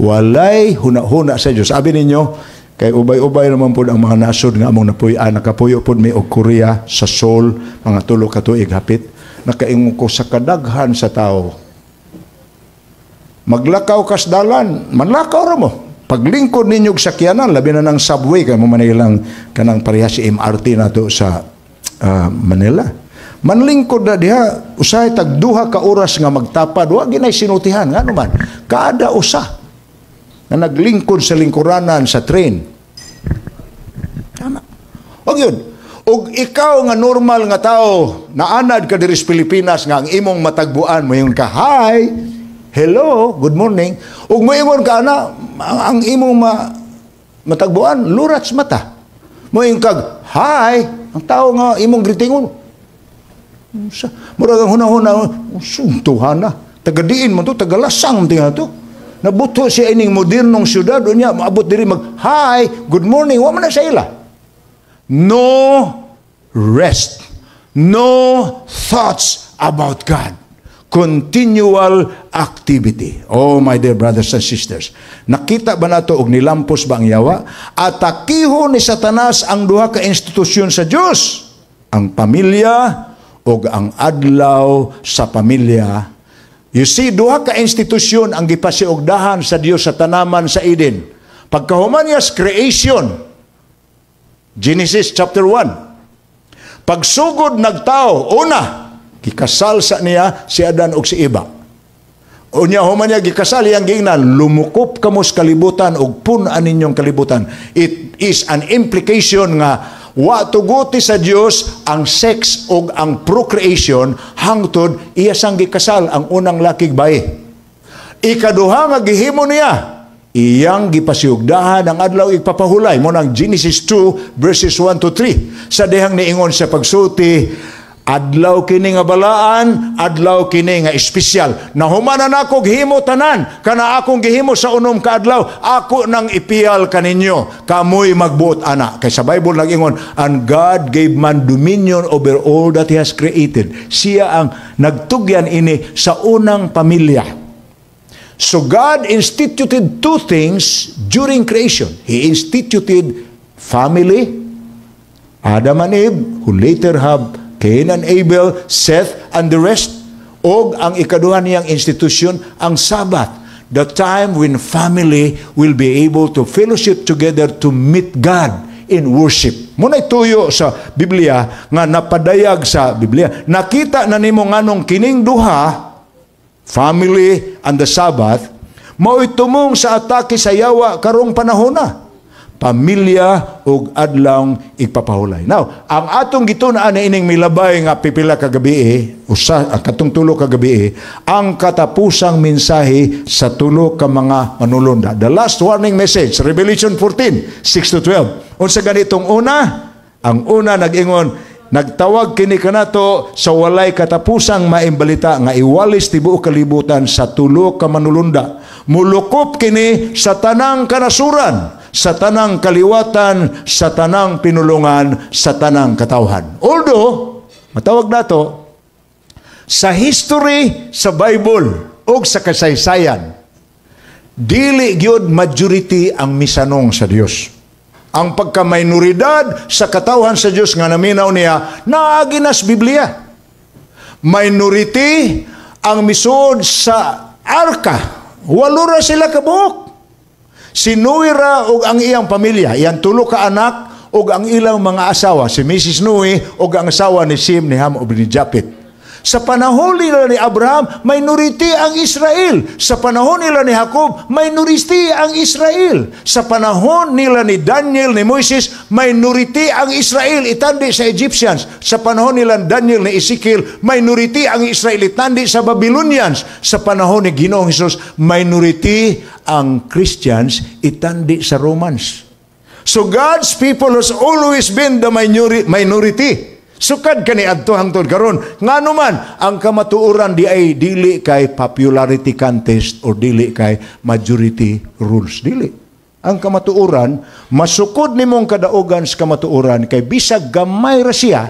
Walay huna-huna sa Diyos. Sabi ninyo, kay ubay-ubay naman po ang mga nasod nga among napuy-an, nakapuyo po may og Korea, sa Seoul, mga tulo ka tuig hapit, nakaingon ko sa kadaghan sa tao. Maglakaw kas dalan, manlakaw ra mo. Paglingkod ninyo sa sakyanan, labi na ng subway, kaya mo manilang kanang pareha si MRT na to sa Manila. Manlingkod na diha, usahay tagduha ka oras nga magtapad, wag ginay sinutihan, nga naman, kada usa na naglingkod sa lingkuranan sa train. Tama. Wag yun. Ug ikaw nga normal nga tao, naanad ka diri sa Pilipinas nga ang imong matagbuan mo yung ka, hi, hello, good morning. Ug moingon ka na, ang imong matagbuan, lurats mata. Moing kag, hi, ang tao nga imong greetingon. Murag ang huna-huna, suntuhan na. Tagadiin mo to, tagalasang tinga to. Nabuto siya ining modernong syudad, unya, maabot diri mag, hi, good morning, wa man na sa ila. No rest. No thoughts about God. Continual activity. Oh, my dear brothers and sisters. Nakita ba nato og nilampos ba ang yawa? Atakiho ni Satanas ang duha ka institusyon sa Dios. Ang pamilya ug ang adlaw sa pamilya. You see, duha ka institusyon ang gipasiugdahan sa Dios sa tanaman sa Eden. Pagkahuman niya sa creation, Genesis chapter 1. Pagsugod nagtao, una, gikasal sa niya si Adan ug si Eva. Unya human niya gikasal iyang giingnan, lumukop kamo sa kalibutan ug pun-an ninyong kalibutan. It is an implication nga wa tuguti sa Dios ang sex ug ang procreation hangtod iya sang gikasal ang unang lakig bayi. Ikaduha nga gihimo niya, iyang gipasiugdahan ang adlaw igpapahulay mo ng Genesis 2 verses 1 to 3. Sa dihang niingon sa pagsulti, adlaw kini nga balaan, adlaw kini nga espesyal. Nahumanan ako gihimo tanan, kana akong gihimo sa unom ka adlaw, ako nang ipiyal kaninyo, kamoy magbuot ana. Kay sa Bible nag-ingon, and God gave man dominion over all that He has created. Siya ang nagtugyan ini sa unang pamilya. So God instituted two things during creation. He instituted family, Adam and Eve, who later have Cain and Abel, Seth, and the rest. O ang ikaduha niyang institusyon, ang Sabbath. The time when family will be able to fellowship together to meet God in worship. Muna'y tuyo sa Biblia, nga napadayag sa Biblia. Nakita na nimo nganong kining duha, family and the Sabbath, mao'y tumong sa atake sa yawa karong panahon na. Pamilya ug adlaw igpapahulay. Now, ang atong gitun-an na ining milabay nga pipila ka gabi, katong tulo ka gabi, ang katapusang mensahe sa tulo ka mga manulunda. The last warning message, Revelation 14, 6 to 12. Unsa ganitong una? Ang una nag-ingon, nagtawag kini kanato sa walay katapusang maimbalita nga iwalis tibuok kalibutan sa tulo ka manulunda. Mulukop kini sa tanang kanasuran sa tanang kaliwatan, sa tanang pinulungan, sa tanang katawhan. Although, matawag nato, sa history, sa Bible, o sa kasaysayan, dili gyud majority ang misanong sa Dios. Ang pagka-minoridad sa katawhan sa Dios nga naminaw niya, naagi na sa Biblia. Minority ang misuod sa arka. Walo ra sila kabuok. Si Noe ra og ang iyang pamilya, iyang tulo ka anak og ang ilang mga asawa, si Mrs. Noe og ang asawa ni Sem, ni Ham ug ni Japet. Sa panahon nila ni Abraham, minority ang Israel. Sa panahon nila ni Jacob, minority ang Israel. Sa panahon nila ni Daniel, ni Moises, minority ang Israel, itandi sa Egyptians. Sa panahon nila ni Daniel, ni Ezekiel, minority ang Israel, itandi sa Babylonians. Sa panahon ni Ginoong Hesus, minority ang Christians, itandi sa Romans. So God's people has always been the minority. Sukad kani adto hangtod karon ngano man ang kamatuoran di ay dili kay popularity contest or dili kay majority rules, dili. Ang kamatuoran masukod nimong kadaugan sa kamatuoran kay bisag gamay ra siya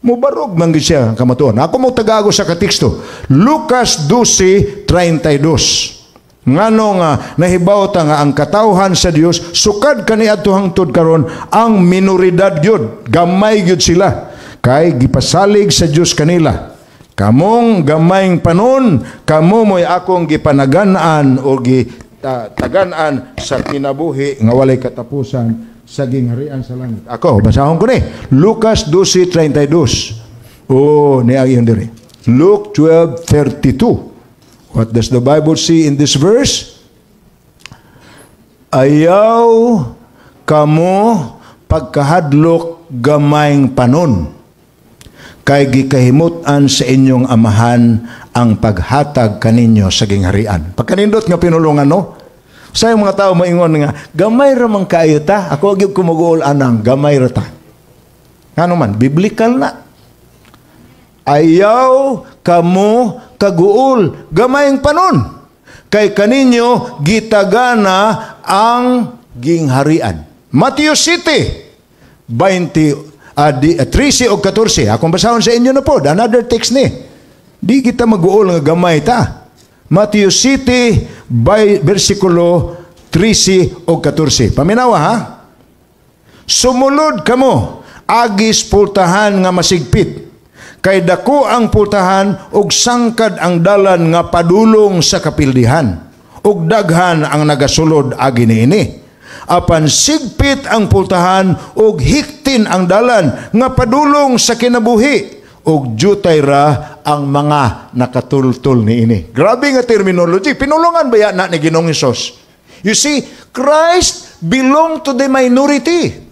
mubarog man gid siya ang kamatuoran. Ako mo tagago sa kateksto Lucas 12:32. Ngano nga nahibaw ta nga ang katawhan sa Dios sukad kani adto hangtod karon ang minoridad gyud, gamay gyud sila. Kay gipasalig sa Dios kanila. Kamong gamayng panon, kamo mo'y akong gipanagan-an o gitagan-an sa kinabuhi nga walay katapusan sa gingharian sa langit. Ako, basahon ko ni. Lucas 12:32. Oh, niagi diri. Luke 12:32. What does the Bible say in this verse? Ayaw kamo pagkahadlok gamayng panon. Kay gikahimut-an sa inyong amahan ang paghatag kaninyo sa gingharian. Pagkanindot nga pinulungan, no? Sa mga tao maingon nga, gamay ra man kaayo ta, ako gyud kumugool anang, gamay ra ta. Ano man, biblical na. Ayaw kamo kaguol, gamayng panon. Kay kaninyo gitagana ang gingharian. Matthew City, 13 o 14. Akong basahon sa inyo na po. Another text ni. Di kita mag-uol nga gamay ta. Matthew City, versikulo 13 o 14. Paminawa ha? Sumulod kamo, agis pultahan nga masigpit. Kay dako ang pultahan, ug sangkad ang dalan nga padulong sa kapildihan. Ug daghan ang nagasulod agi niini. Apan sigpit ang pultahan ug hiktin ang dalan nga padulong sa kinabuhi ug jutay ra ang mga nakatultol niini. Grabe nga terminology. Pinulungan ba yan na ni Ginoong Hesus? You see, Christ belong to the minority.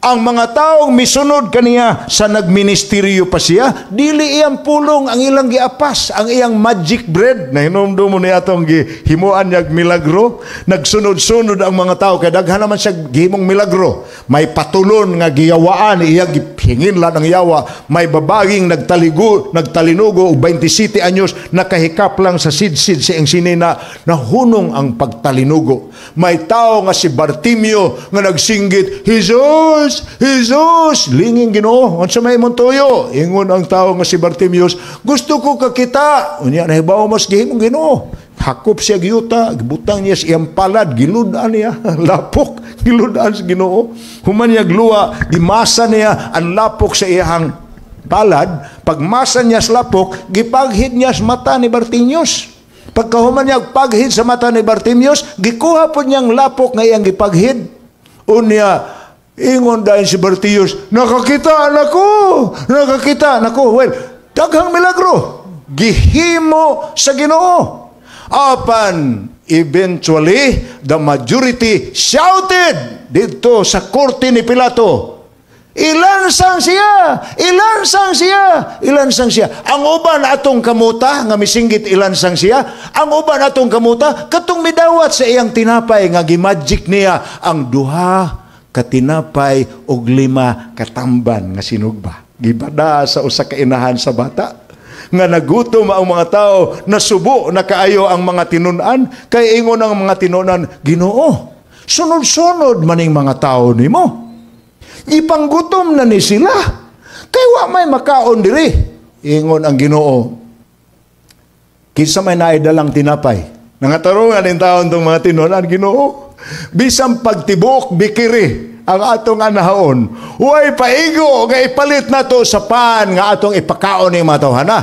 Ang mga taong misunod kaniya sa nagministeryo pa siya, dili iyang pulong ang ilang giapas, ang iyang magic bread na hinumdum mo niya itong himuan niyag milagro. Nagsunod-sunod ang mga tao, kaya daghan naman siya gihimong milagro. May patulon nga giyawaan, iya gihingin lang ng yawa. May babaging nagtalinugo, 27 anyos, nakahikap lang sa sidsid sa iyang sinina, nahunong ang pagtalinugo. May tao nga si Bartimeo nga nagsinggit, Jesus! Jesus! Linging Ginoo, unsa may imong tuyo? Ingon ang tao nga si Bartimeus, gusto ko kakita. Unya nahibaw mas gihimong Ginoo. Hakop siya giyuta, gibutang niya sa iyang palad, giludan niya, lapok, giludan sa Ginoo. Human niya gluwa, gimasa niya ang lapok sa iyang palad. Pagmasa niya sa lapok, gipaghid niya sa mata ni Bartimeus. Pagkahuman niya paghid sa mata ni Bartimeus, gikuha po niyang lapok nga iyang gipaghid. Unya, ingon dahil si Bartimeus, nakakita nako. Well, daghang milagro gihimo sa Ginoo. Apan eventually the majority shouted dito sa korte ni Pilato, ilansang siya. Ang uban atong kamuta nga misinggit ilansang siya, ang uban atong kamuta katong midawat sa iyang tinapay nga gimagic niya ang duha katinapay og 5 katamban nga sinugba. Gibada sa usa ka inahan sa bata nga nagutom ang mga tao, nasubo na kaayo ang mga tinun-an, kay ingon ang mga tinun-an, Ginoo, Sunod-sunod maning mga tao nimo. Ipanggutom na ni sila. Kay wa may makaon diri. Ingon ang Ginoo, kinsa may naidalang tinapay. Nangatarungan din taon itong mga tinunan, Ginoo. Bisang pagtibok, bikiri ang atong anahaon. Huwag paigo, nga ipalit na to sa pan, nga atong ipakaon ng mga tawhana.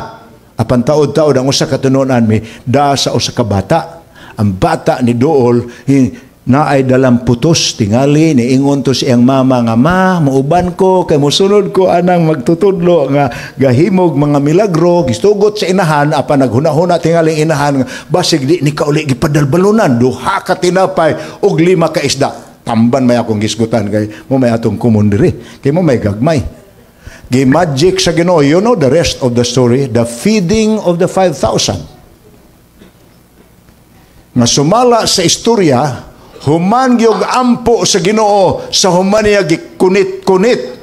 Apan taod-taod ang usa ka tinunan mi, da sa usa ka bata. Ang bata ni Dool, na ay dalang putos tingali ni ingon to siyang mama nga mauban ko kay mosunod ko anang magtutudlo nga gahimog mga milagro gistugot sa inahan apan naghuna-huna tingali inahan basig di ni kauli gipadalbalunan duha ka tinapay ug 5 ka isda tamban may akong gisgutan kay mo may atong kumon diri kay mo may gagmay gi-magic sa Ginoo. You know the rest of the story, the feeding of the 5,000 nga sumala sa istorya. Human gyud ampo sa Ginoo sa human niya gikunit-kunit.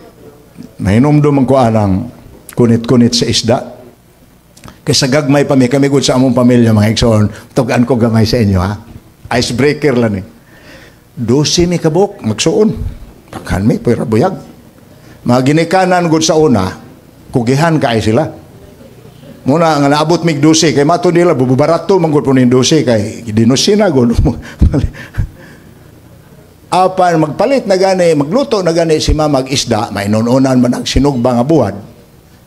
Nahinomdom man ko anang kunit-kunit sa isda. Kaysa gagmay pa mi kami gud sa among pamilya mga igsoon, tugan ko gamay sa inyo ha. Icebreaker lang ni. 12 mi kabuk magsuon. Pagkan mi pero buyag. Mga ginikanan gud sa una, kugihan kay sila. Muna nga naabot mig 12 kay mato nila bubarato man gud po ning 12 kay dinusina gud. Apan magpalit na gani, magluto na gani si mama isda, may nununan man ang sinugba nga buwan.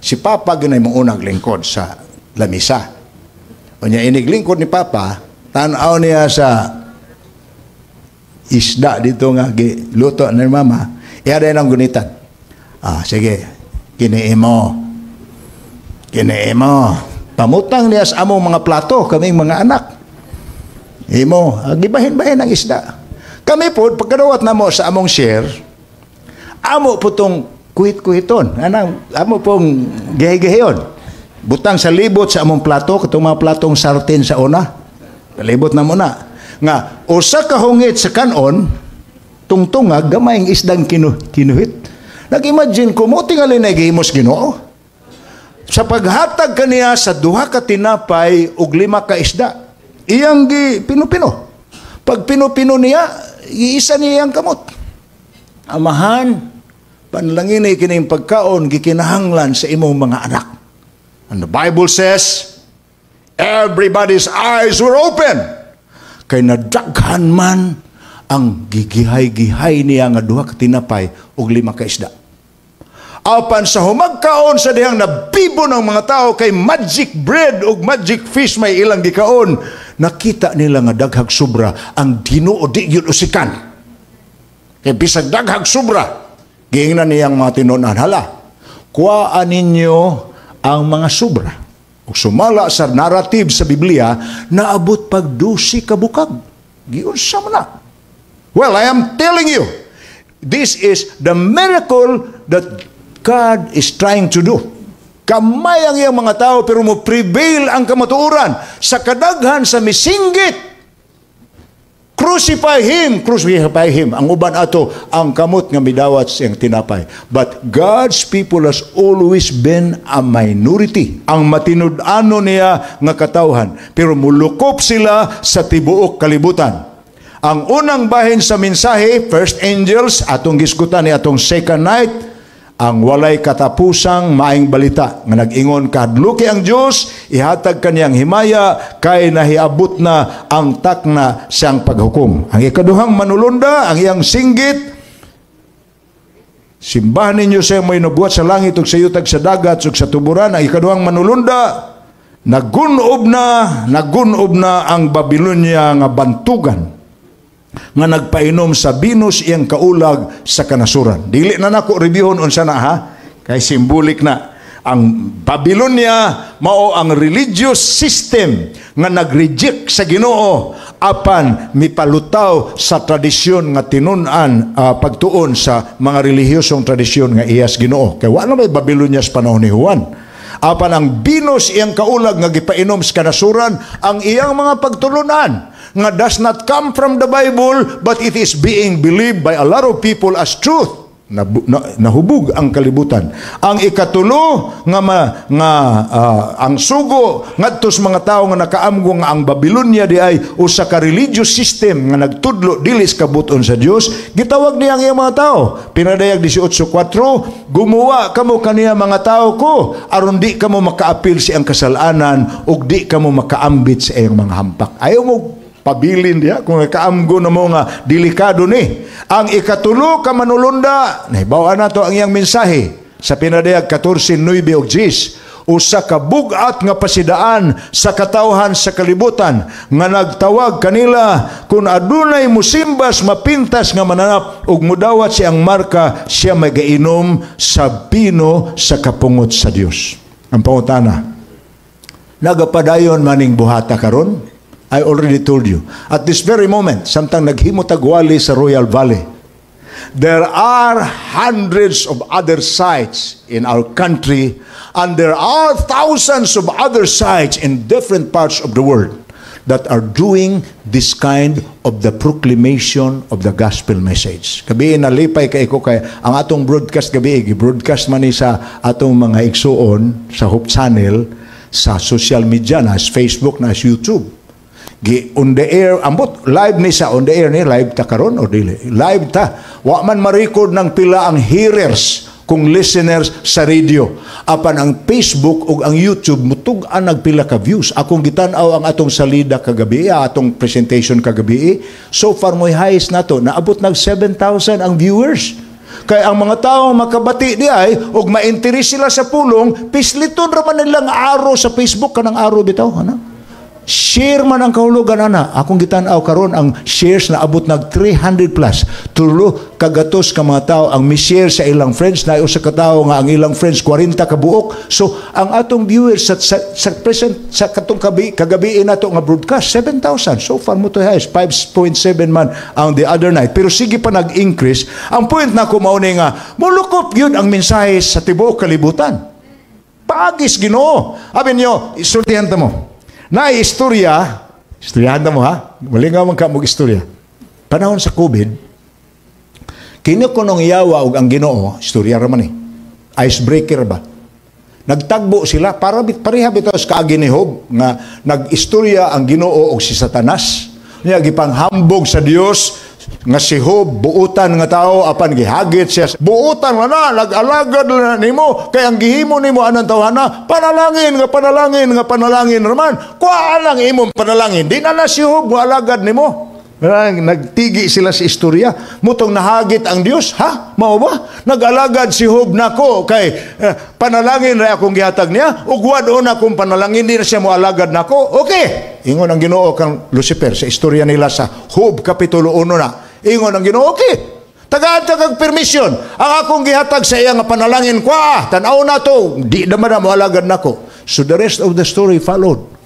Si Papa ginay mong unang lingkod sa lamisa. O niya iniglingkod ni Papa, tanaw niya sa isda dito nga luto ni mama, iyaday ng gunitan. Sige, kiniin mo. Pamutang niya sa among mga plato, kaming mga anak. Imo, gibahin-bahin ang isda. Kami po, pagkadawat na mo sa among share, amo po itong kuhit-kuhiton. Amo pong gahi-gahiyon. Butang sa libot sa among plato, katong mga platong sartin sa una. Palibot na muna. Nga, usa ka hungit sa kanon, tungtungag, gamayng isdang kinuhit. Nag-imagine ko, mo tingali na gihimos Ginoo. Sa paghatag kaniya sa 2 ka tinapay ug 5 ka isda, iyang pino-pino. Pag pino-pino niya, iisa niya ang kamot. Amahan, panlangin ay kining pagkaon, gikinahanglan sa imong mga anak. And the Bible says, everybody's eyes were open. Kay nadaghan man ang gigihay-gihay niya nga 2 ka tinapay ug 5 ka isda. Apan sa humagkaon sa dihang nabibo ng mga tao kay magic bread ug magic fish may ilang gikaon, nakita nila nga daghag sobra ang Ginoo di yun usikan. Kay bisag daghag sobra, giingnan niyang mga tinunan, hala, kuhaan ninyo ang mga sobra. Ug sumala sa narrative sa Biblia, naabot pag 12 ka bukag. Giunsa man na. Well, I am telling you, this is the miracle that God is trying to do. Kamay ang iyang mga tao pero mo prevail ang kamatuoran sa kadaghan sa misinggit. Crucify him. Ang uban ato ang kamot nga midawat sa iyang tinapay. But God's people has always been a minority. Ang matinud-ano niya nga katawhan. Pero mulukop sila sa tibuok kalibutan. Ang unang bahin sa mensahe, first angels, atong giskutan ni atong second night, ang walay katapusang maayong balita nga nag-ingon kahadluki ang Dios ihatag kaniyang himaya kay nahiabot na ang takna siyang paghukom. Ang ikaduhang manulunda ang iyang singgit, simbahan ninyo siya may nabuhat sa langit ug sa yutag sa dagat ug sa tuburan. Ang ikaduhang manulunda, nagunob na ang Babilonia nga bantugan nga nagpainom sa binos iyang kaulag sa kanasuran. Dili na nako reviewon unsa na ha, kay simbolik na. Ang Babylonia mao ang religious system nga nag-reject sa Ginoo apan mipalutaw sa tradisyon nga tinun-an pagtuon sa mga relihiyosong tradisyon nga iyas Ginoo. Kay wala may Babylonia sa panahon ni Juan. Apan ang binos iyang kaulag nga gipainom sa kanasuran ang iyang mga pagtulunan nga does not come from the Bible but it is being believed by a lot of people as truth. nahubog ang kalibutan. Ang ikatulo ang sugo ngadto sa mga tawo nga nakaamgo nga ang Babylonia di ay usa ka religious system nga nagtudlo dili sa kabuton sa Dios, gitawag niya ang iyang mga tawo. Pinadayag 18:4, gumawa kamo kaniya mga tawo ko aron di kamo makaapil sa iyang kasalanan ug di kamo makaambit sa iyang mga hampak. Ayaw mo pabilin diya kung kaamgo na mo nga delikado ni. Ang ikatulo ka manulunda, nahibaw nato ang iyang mensahe sa pinadayag 14:9 og 10, usa ka bugat nga pasidaan sa katawhan sa kalibutan nga nagtawag kanila kung adunay musimbas mapintas nga mananap ug mudawat siyang marka, siya may gainom sa pino sa kapungot sa Dios. Ang pangutana, nagapadayon maning buhata karon? I already told you. At this very moment, samtang naghimutagwali sa Royal Valley, there are hundreds of other sites in our country, and there are thousands of other sites in different parts of the world that are doing this kind of the proclamation of the gospel message. Gabi nalipay kay ko kay ang atong broadcast gabi, i-broadcast man ni sa atong mga igsuon sa Hope Channel, sa social media na, sa Facebook na, sa YouTube. On the air, ambot, live ni sa on the air ni, live ta karon o dili? Live ta. Wa man ma-record ng pila ang hearers kung listeners sa radio. Apan ang Facebook o ang YouTube, mutug-an nagpila ka views. Akong gitan-aw ang atong salida kagabi, atong presentation kagabi, so far mo'y highest na to, naabot nag 7,000 ang viewers. Kaya ang mga tao makabati di ay, og ma-interest sila sa pulong, pisliton raman nilang aro sa Facebook, kanang aro bitaw, ano? Share man ang kahulugan ana. Akong gitan-aw karon ang shares na abot nag 300 plus. Tulo kagatos ka mga tao ang mi-share sa ilang friends, na usa ka tawo nga ang ilang friends 40 ka buok. So ang atong viewers sa present sa katong kagabi nato nga broadcast 7,000. So far mo to highs 5.7 man ang the other night. Pero sige pa nag-increase. Ang point na ko mao ni nga mulukop gyud ang mensahe sa tibuok kalibutan. Pagis Ginoo. Abi niyo, isultihan ta mo. Na istoryahan na mo ha, malingaw man ka mong istorya. Panahon sa COVID, kinukunong iyawa og ang Ginoo, istorya raman icebreaker ba? Nagtagbo sila, pareha bitaw sa kaagi ni Job, nga nag-istorya ang Ginoo og si Satanas. Niya, gipanghambog sa Dios, nga si Job, buutan nga tao, apan gihagit siya. Buutan nga na, nag-alagad na nimo, kaya ang gihimo nimo anang tawhana, panalangin raman. Kuhaan lang imong panalangin, di na si Job, alagad nimo. Nagtigi sila sa istorya, mutong nahagit ang Dios, ha? Mao ba? Nag-alagad si Job nako, kay panalangin ra akong gihatag niya, ug wadon akong panalangin, di na siya mo alagad nako. Okay. Ingon ang Ginoo kang Lucifer sa istorya nila sa Job kapitulo 1 na. Ingon ang Ginoo, okay. Tagaan permission. Ang akong gihatag sa iya nga panalangin ko, tanaw na to, di naman na mo alagad nako. So the rest of the story followed.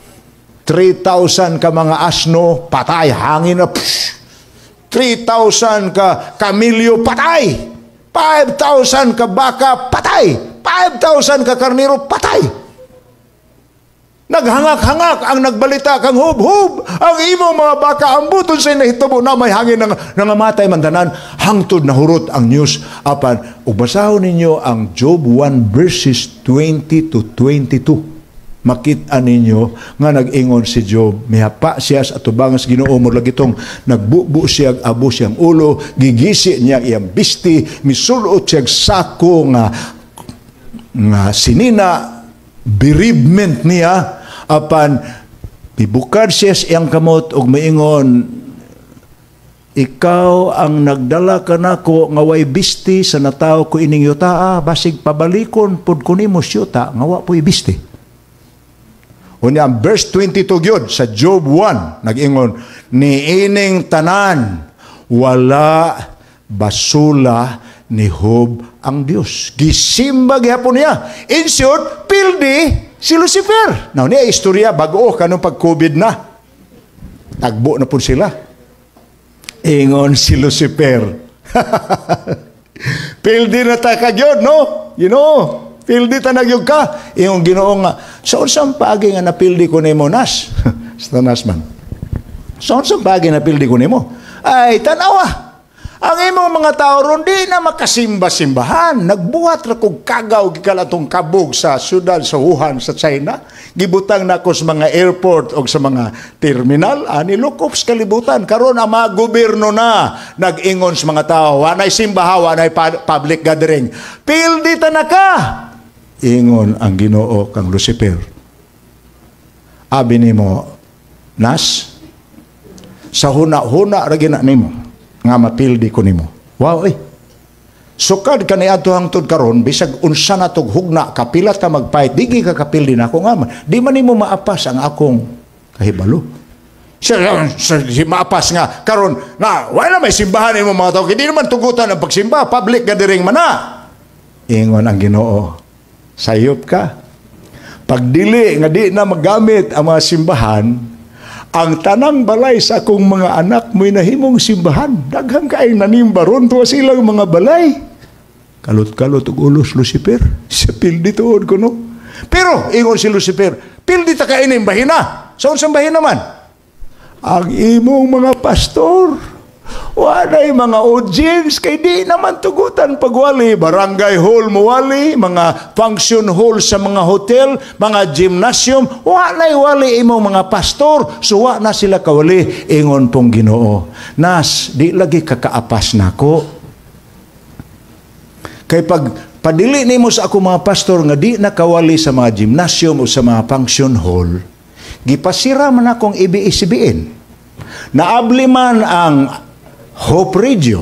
3,000 ka mga asno, patay, hangin na, 3,000 ka kamilyo, patay. 5,000 ka baka, patay. 5,000 ka karniro, patay. Naghangak-hangak ang nagbalita kang Job, ang imo mga baka, ang buton sa nahitabo na may hangin nangamatay mandanan, hangtod na hurot ang news. Apan, ubasahon ninyo ang Job 1 verses 20 to 22. Makita ninyo nga nag-ingon si Job, mihapa siya sa atubangas Ginoo mo lagitong nagbubu siya, abo siyang ulo, gigisi niya iyang bisti, misulot siya sako nga sinina, bereavement niya, apan bibukad siya sa iyang kamot og maingon, ikaw ang nagdala ka nako nga way bisti sa nataw ko ining yuta, basig pabalikon pud ko nimo yuta nga wa po'y bisti. Unya ang verse 22 gyud sa Job 1 nag-ingon, niining tanan wala basula ni Job ang Dios. Gisimba gyapon niya. In short, pildi si Lucifer. Now niya istorya bag-o kanong pag-COVID na. Tagbo na po sila. Ingon si Lucifer. Pildi na ta kagyod, no? You know, pildi ta nagyog ka. Iyong Ginoo nga, sa unsang pagi nga napildi ko nimo nas? Sa tanas man. Sa unsang pagi napildi ko nimo? Ay, tanawa. Ang imong mga tao ron, di na makasimba-simbahan. Nagbuhat ra kog kagaw gikalatong kabog sa syudad sa Wuhan sa China. Gibutang na ko sa mga airport o sa mga terminal. Ani lukop sa kalibutan. Karon ang mga gobyerno na nag-ingon sa mga tao. Wanay simbaha, wanay public gathering. Pildi ta na ka! Ingon ang Ginoo kang Lucifer. Abi nimo, Nas, sa huna-huna ra gina nimo nga mapildi ko nimo. Wow, sukad ka ni ato hangtod karon bisag unsa na tog hugna kapilat ka magpait digi ka kapildi nako nga man. Di man nimo maapas ang akong kahibalo. Si maapas nga karon na wala may simbahan nimo mga tao. Hindi naman tugutan ang pagsimba, public gathering man na. Ingon ang Ginoo, sayop ka. Pagdili nga di na magamit ang mga simbahan, ang tanang balay sa akong mga anak mo'y nahimong simbahan. Daghang kaing nanimba ron tuwa silang mga balay. Kalot-kalot ug ulos Lucifer. Siya pildi tuod ko, no? Pero, ingon si Lucifer, pildi ta kainin bahina. Saan sa bahina man? Ang imong mga pastor, walay mga audience, kay di naman tugutan pagwali. Barangay hall mawali, mga function hall sa mga hotel, mga gymnasium, walay-wali imong mga pastor. So, wa na sila kawali. Ingon pong Ginoo, Nas, di lagi kakaapas nako. Kay pag padili nimo sa ako mga pastor nga di nakawali sa mga gymnasium o sa mga function hall, gipasira man akong ABS-CBN. Naabli man ang Hope Radio,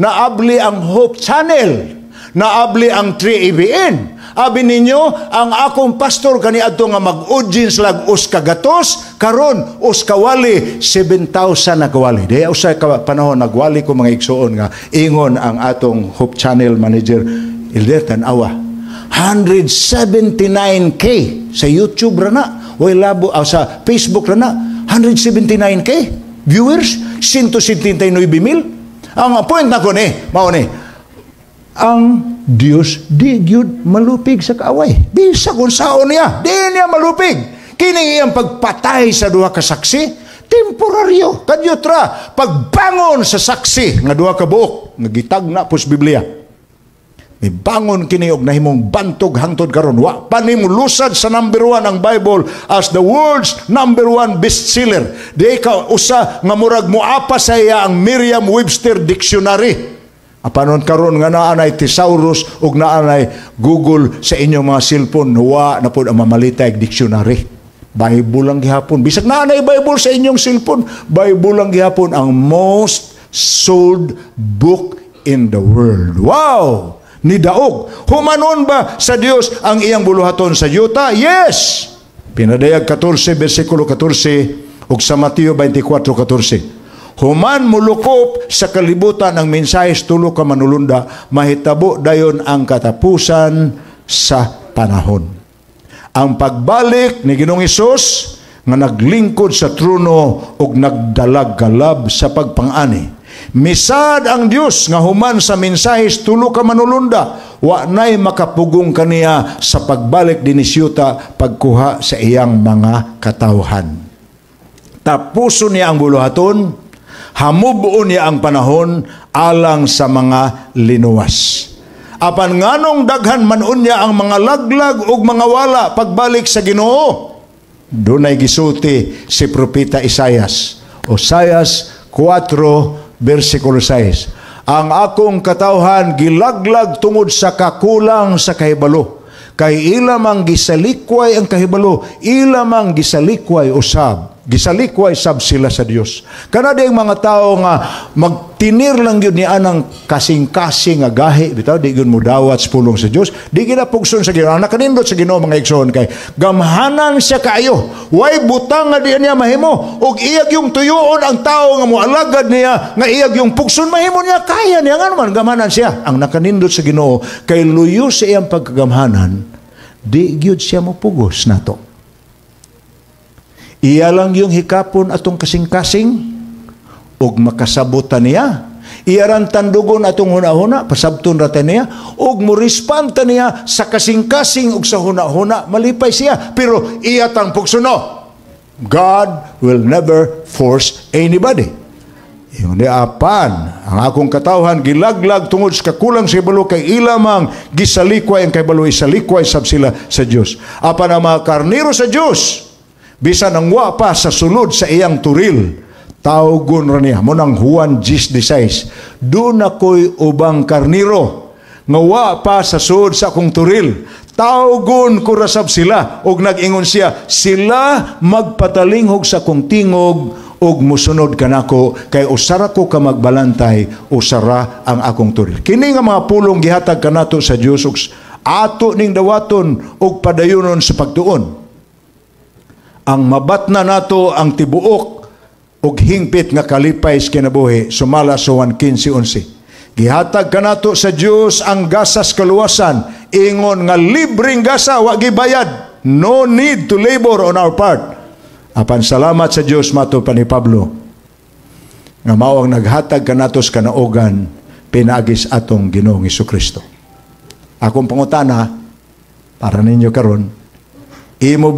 naabli ang Hope Channel, naabli ang 3ABN. Abi ninyo, ang akong pastor kaniadto nga mag-audience lag us kagatos, karon us kawali 7,000 na kawali. Di usay ka panahon nagwali ko mga igsuon nga ingon ang atong Hope Channel manager Ilder Tanawa. 179K sa YouTube ra na. Way labo sa Facebook ra na. 179K viewers, 179,000. Ang point na ko ni, mao ni, ang Dios di gyud malupig sa kaaway. Bisa kung saon niya, di niya malupig. Kini iyang pagpatay sa duha ka saksi, temporaryo. Kadyutra, pagbangon sa saksi nga duha ka buok, nga gitagna pus Biblia. May bangon kini og nahimong bantog hangtod karon. Wa pa nimo lusad sa number 1 ang Bible as the world's number 1 bestseller. Di ka usa nga murag moapa sa iya ang Merriam-Webster Dictionary. Apanon karon nga naanay thesaurus ug naanay Google sa inyong mga cellphone, wa na pud ang mamalitay dictionary. Bible lang gihapon. Bisag naanay Bible sa inyong cellphone, Bible lang gihapon ang most sold book in the world. Wow! Ni daog. Humanon ba sa Dios ang iyang buluhaton sa yuta? Yes! Pinadayag 14, versikulo 14, ug sa Mateo 24:14. Human mulukop sa kalibutan ang mensahes tulo ka manulunda, mahitabo dayon ang katapusan sa panahon. Ang pagbalik ni Ginoong Hesus nga naglingkod sa trono ug nagdalag galab sa pagpangani. Misad ang Dios nga human sa mensahes tulo ka manulunda, wa nay makapugong kaniya sa pagbalik dinisyuta pagkuha sa iyang mga katawhan. Tapuson niya ang buluhaton, hamubuon niya ang panahon alang sa mga linuwas. Apan nganong daghan manon niya ang mga laglag ug mga wala pagbalik sa Ginoo. Dunay gisulti si propeta Isaias. Isaias 4 versikulo 6. Ang akong katawhan gilaglag tungod sa kakulang sa kahibalo. Kay ilamang gisalikway ang kahibalo, ilamang gisalikway usab. Gisalikway sab sila sa Dios. Kana ding mga tao nga magtinir lang gyud ni anang kasing-kasing nga gahi bitaw di gyud mo dawat sa pulong sa Dios. Di gyud pugson sa Ginoo. Nakanindot sa Ginoo mga igsoon kay gamhanan siya kaayo. Way butang nga di niya mahimo ug iyag yung tuyoon ang tao nga moalagad niya nga iyag yung pugson mahimo niya kaya niya nga naman gamhanan siya. Ang nakanindot sa Ginoo kay luyo sa iyang pagkagamhanan di gyud siya mopugos nato. Iya lang yung hikapon atong kasing-kasing ug makasabutan niya. Iya ran tandugon atong huna-huna, pasabton rata niya ug mo-respond niya sa kasing-kasing ug sa huna-huna, malipay siya. Pero iya tang pugsuno. God will never force anybody. Yung di apan, ang akong katawhan gilaglag tungod sa kakulang sa ibalo kay ilamang gisalikway ang kay balo isalikway sab sila sa Dios. Apan ang mga karnero sa Dios bisan ang wa pa sa sulod sa iyang turil, tawgon ra niya mo nang Juan 10:16. Doon ako'y ubang karnero nga wa pa sa sulod sa akong turil. Tawgon ko rasab sila og nag-ingon siya, sila magpatalinghog sa akong tingog og musunod kanako kay usara ko ka magbalantay, usara ang akong turil. Kini nga mga pulong gihatag kanato sa Dios ug ato ning dawaton og padayonon sa pagtuon. Ang mabatna nato ang tibuok og hingpit nga kalipay sa kinabuhi, sumala sa 1:15-11. Gihatag kanato sa Dios ang gasas kaluwasan, ingon nga libreng gasa wa gibayad, no need to labor on our part. Apan salamat sa Dios mato pa ni Pablo nga mao ang naghatag kanatos kanaugan pinaagis atong Ginoong Hesukristo. Akong pangutana para ninyo karon, imo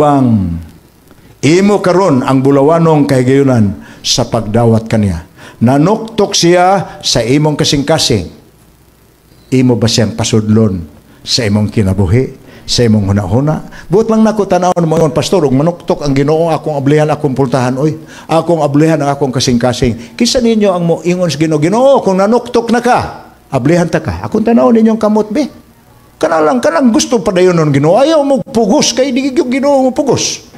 karon ang bulawanong kahigayunan sa pagdawat kaniya. Nanuktok siya sa imong kasing-kasing. Imo ba siyang pasudlon sa imong kinabuhi? Sa imong hunahuna? Buot lang nako tanawon mo, pastor, ug manuktok ang Ginoo, akong ablihan, akong pultahan, oy. Akong ablihan ang akong kasing-kasing. Kisa ninyo ang mo ingon sa Ginoo, Ginoo, kung nanuktok na ka, ablihan ta ka. Akong tanawon ninyong kamot be. Kanang gusto padayonon Ginoo, ayaw mo pugos kay di gyud Ginoo mo pugos.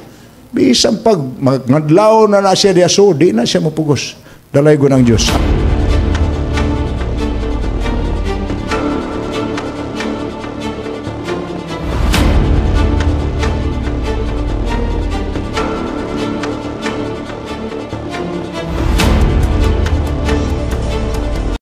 Bisan pag magnadlaw na siya diaso, di na siya mo pugos. Dalay ko ng Diyos.